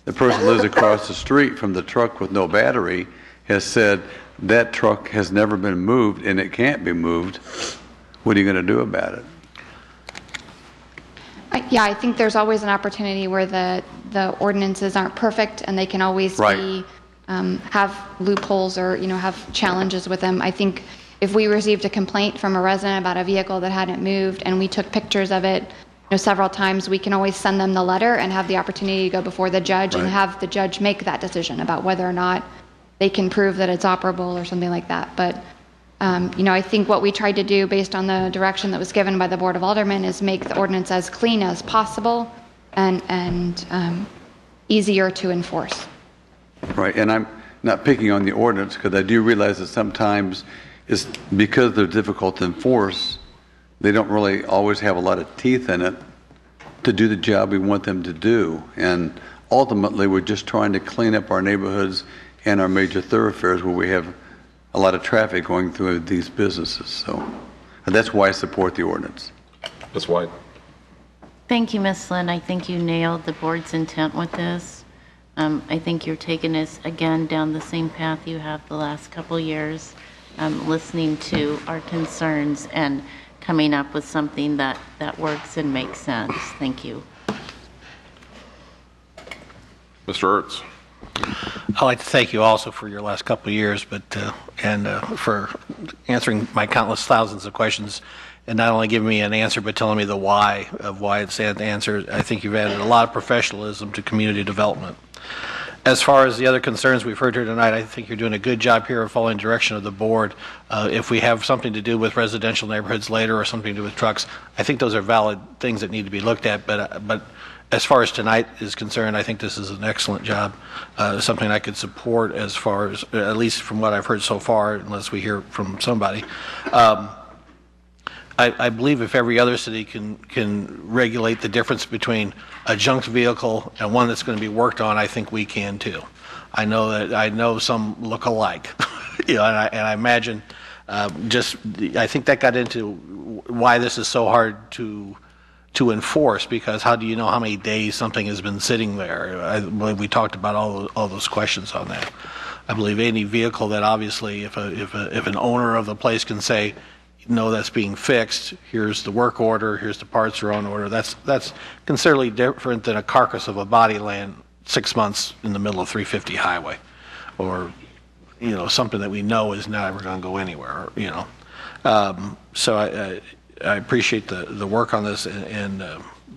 The person who lives across the street from the truck with no battery has said that truck has never been moved and it can't be moved. What are you going to do about it? Yeah, I think there's always an opportunity where the ordinances aren't perfect and they can always be have loopholes or have challenges with them. I think if we received a complaint from a resident about a vehicle that hadn't moved and we took pictures of it several times, we can always send them the letter and have the opportunity to go before the judge and have the judge make that decision about whether or not they can prove that it's operable or something like that. But I think what we tried to do based on the direction that was given by the Board of Aldermen is make the ordinance as clean as possible and easier to enforce. Right, and I'm not picking on the ordinance because I do realize that sometimes it's because they're difficult to enforce, they don't really always have a lot of teeth in it to do the job we want them to do. And ultimately, we're just trying to clean up our neighborhoods and our major thoroughfares where we have a lot of traffic going through these businesses. So and that's why I support the ordinance. Ms. White. Thank you, Ms. Lynn. I think you nailed the board's intent with this. I think you're taking us again down the same path you have the last couple years, listening to our concerns and coming up with something that works and makes sense. Thank you. Mr. Ertz. I'd like to thank you also for your last couple of years, and for answering my countless thousands of questions, and not only giving me an answer, but telling me the why of why it's the answer. I think you've added a lot of professionalism to community development. As far as the other concerns we've heard here tonight, I think you're doing a good job here of following direction of the board. If we have something to do with residential neighborhoods later or something to do with trucks, I think those are valid things that need to be looked at. But as far as tonight is concerned, I think this is an excellent job, something I could support as far as, at least from what I've heard so far, unless we hear from somebody. I believe if every other city can regulate the difference between a junked vehicle and one that's going to be worked on, I think we can too. I know some look alike, and I imagine I think that got into why this is so hard to enforce, because how do you know how many days something has been sitting there? I believe we talked about all those questions on that. I believe any vehicle that obviously, if an owner of the place can say, no, that's being fixed, here's the work order, here's the parts are on order, that's considerably different than a carcass of a body laying 6 months in the middle of 350 highway, or something that we know is never going to go anywhere. So I appreciate the work on this and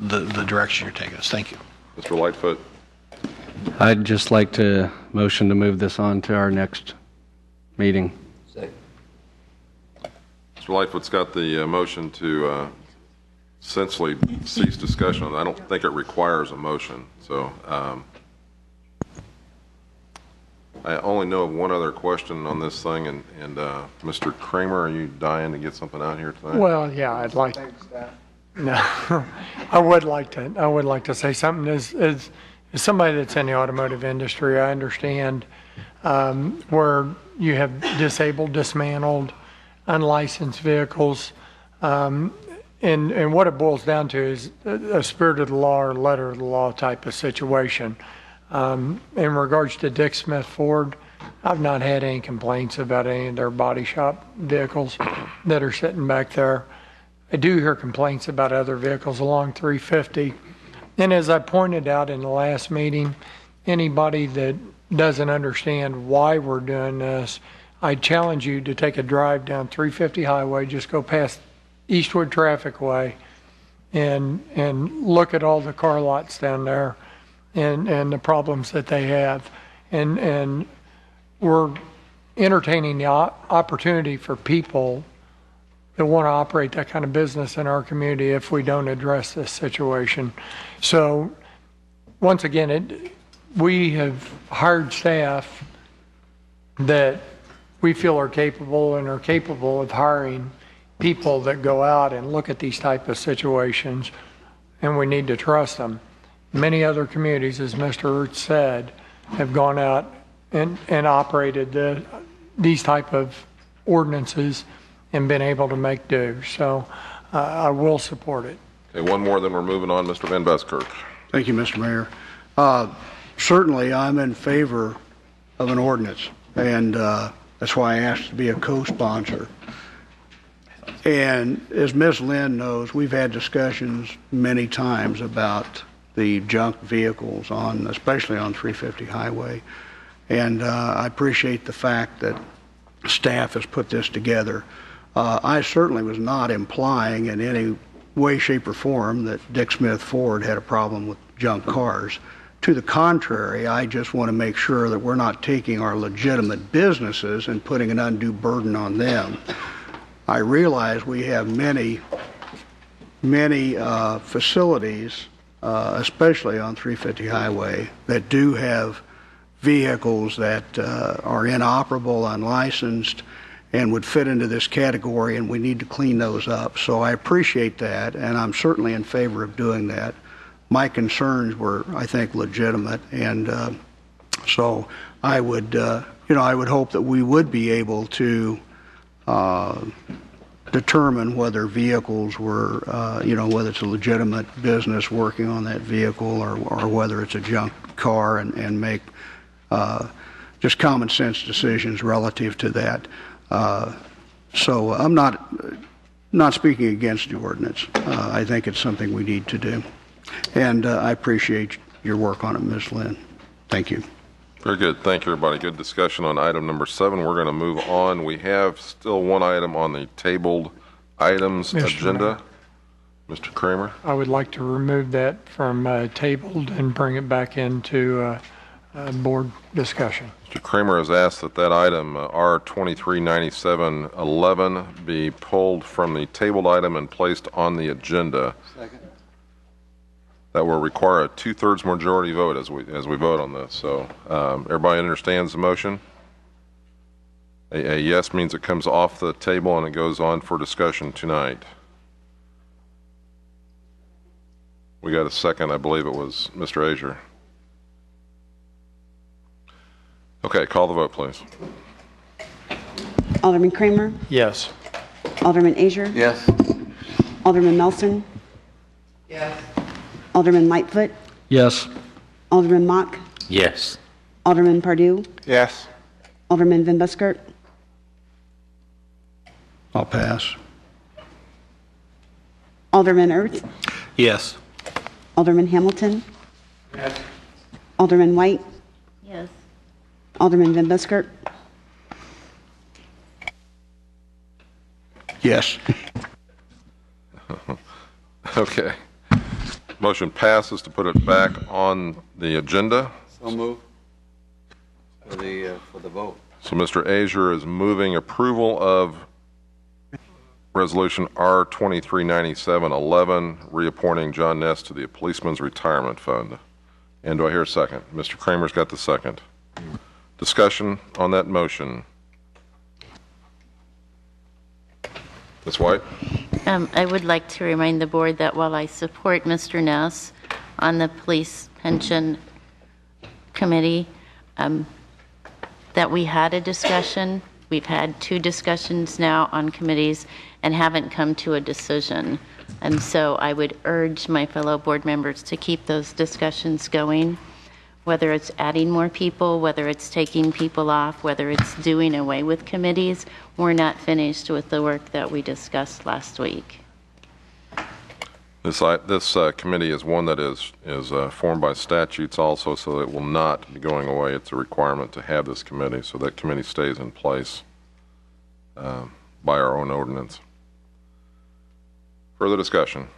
the direction you're taking us. Thank you. Mr. Lightfoot. I'd just like to motion to move this on to our next meeting. Mr. Lightfoot's got the motion to essentially cease discussion on it. I don't think it requires a motion. So I only know of one other question on this thing, and Mr. Kramer, are you dying to get something out here tonight? Well, yeah, I'd like. No, I would like to say something. As somebody that's in the automotive industry, I understand where you have disabled, dismantled, unlicensed vehicles, and what it boils down to is a spirit of the law or letter of the law type of situation. In regards to Dick Smith Ford, I've not had any complaints about any of their body shop vehicles that are sitting back there. I do hear complaints about other vehicles along 350. And as I pointed out in the last meeting, anybody that doesn't understand why we're doing this, I challenge you to take a drive down 350 highway, just go past Eastwood Traffic Way and look at all the car lots down there and the problems that they have. And we're entertaining the opportunity for people that want to operate that kind of business in our community if we don't address this situation. So once again, we have hired staff that we feel are capable and are capable of hiring people that go out and look at these type of situations, and we need to trust them. Many other communities, as Mr. Ertz said, have gone out and operated these type of ordinances and been able to make do. So I will support it. Okay, one more, then we're moving on. Mr. Van Buskirk. Thank you, Mr. Mayor. Certainly, I'm in favor of an ordinance, and that's why I asked to be a co-sponsor. And as Ms. Lynn knows, we've had discussions many times about the junk vehicles especially on 350 highway. And I appreciate the fact that staff has put this together. I certainly was not implying in any way, shape, or form that Dick Smith Ford had a problem with junk cars. To the contrary, I just want to make sure that we're not taking our legitimate businesses and putting an undue burden on them. I realize we have many facilities, especially on 350 highway, that do have vehicles that are inoperable, unlicensed, and would fit into this category, and we need to clean those up. So I appreciate that, and I'm certainly in favor of doing that. My concerns were, I think, legitimate, and so I would, I would hope that we would be able to determine whether vehicles were, whether it's a legitimate business working on that vehicle or whether it's a junk car, and make just common sense decisions relative to that. So I'm not speaking against the ordinance. I think it's something we need to do. And I appreciate your work on it, Ms. Lynn. Thank you. Very good. Thank you, everybody. Good discussion on item number 7. We're going to move on. We have still one item on the tabled items agenda. Mr. Kramer? I would like to remove that from tabled and bring it back into board discussion. Mr. Kramer has asked that item R239711 be pulled from the tabled item and placed on the agenda. Second. that will require a 2/3 majority vote as we vote on this. So everybody understands the motion? A yes means it comes off the table and it goes on for discussion tonight. We got a second. I believe it was Mr. Azier. Okay, call the vote, please. Alderman Kramer? Yes. Alderman Azier? Yes. Alderman Melson? Yes. Alderman Lightfoot? Yes. Alderman Mock? Yes. Alderman Pardue? Yes. Alderman Van Buskirk? I'll pass. Alderman Ertz? Yes. Alderman Hamilton? Yes. Alderman White? Yes. Alderman Van Buskirk? Yes. Okay. Motion passes to put it back on the agenda. So move for the vote. So Mr. Azier is moving approval of Resolution R 239711, reappointing John Ness to the Policeman's Retirement Fund. And do I hear a second? Mr. Kramer's got the second. Discussion on that motion. Ms. White? I would like to remind the board that while I support Mr. Ness on the Police Pension Committee, that we had a discussion. We've had 2 discussions now on committees and haven't come to a decision. And so I would urge my fellow board members to keep those discussions going, whether it's adding more people, whether it's taking people off, whether it's doing away with committees. We're not finished with the work that we discussed last week. This committee is one that is formed by statutes also, so it will not be going away. It's a requirement to have this committee, so that committee stays in place by our own ordinance. Further discussion?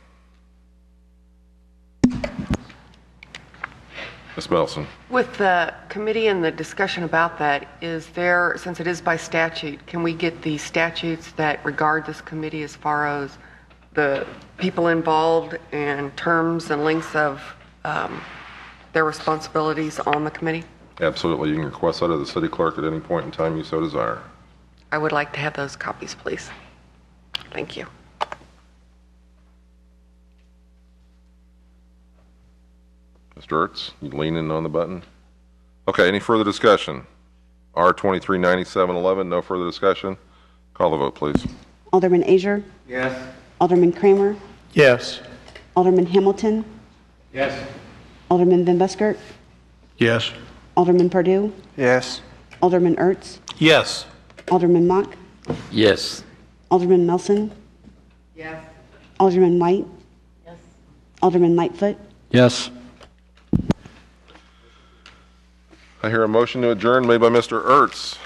Ms. Melson. With the committee and the discussion about that, is there, since it is by statute, can we get the statutes that regard this committee as far as the people involved and terms and lengths of their responsibilities on the committee? Absolutely. You can request that of the city clerk at any point in time you so desire. I would like to have those copies, please. Thank you. Mr. Ertz, you leaning on the button? Okay, any further discussion? R 239711, no further discussion? Call the vote, please. Alderman Azier? Yes. Alderman Kramer? Yes. Alderman Hamilton? Yes. Alderman Van Buskirk? Yes. Alderman Pardue? Yes. Alderman Ertz? Yes. Alderman Mock? Yes. Alderman Melson? Yes. Alderman White? Yes. Alderman Lightfoot? Yes. I hear a motion to adjourn made by Mr. Ertz,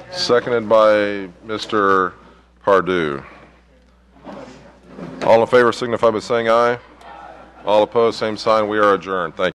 seconded by Mr. Pardue. All in favor signify by saying aye. All opposed, same sign. We are adjourned. Thank you.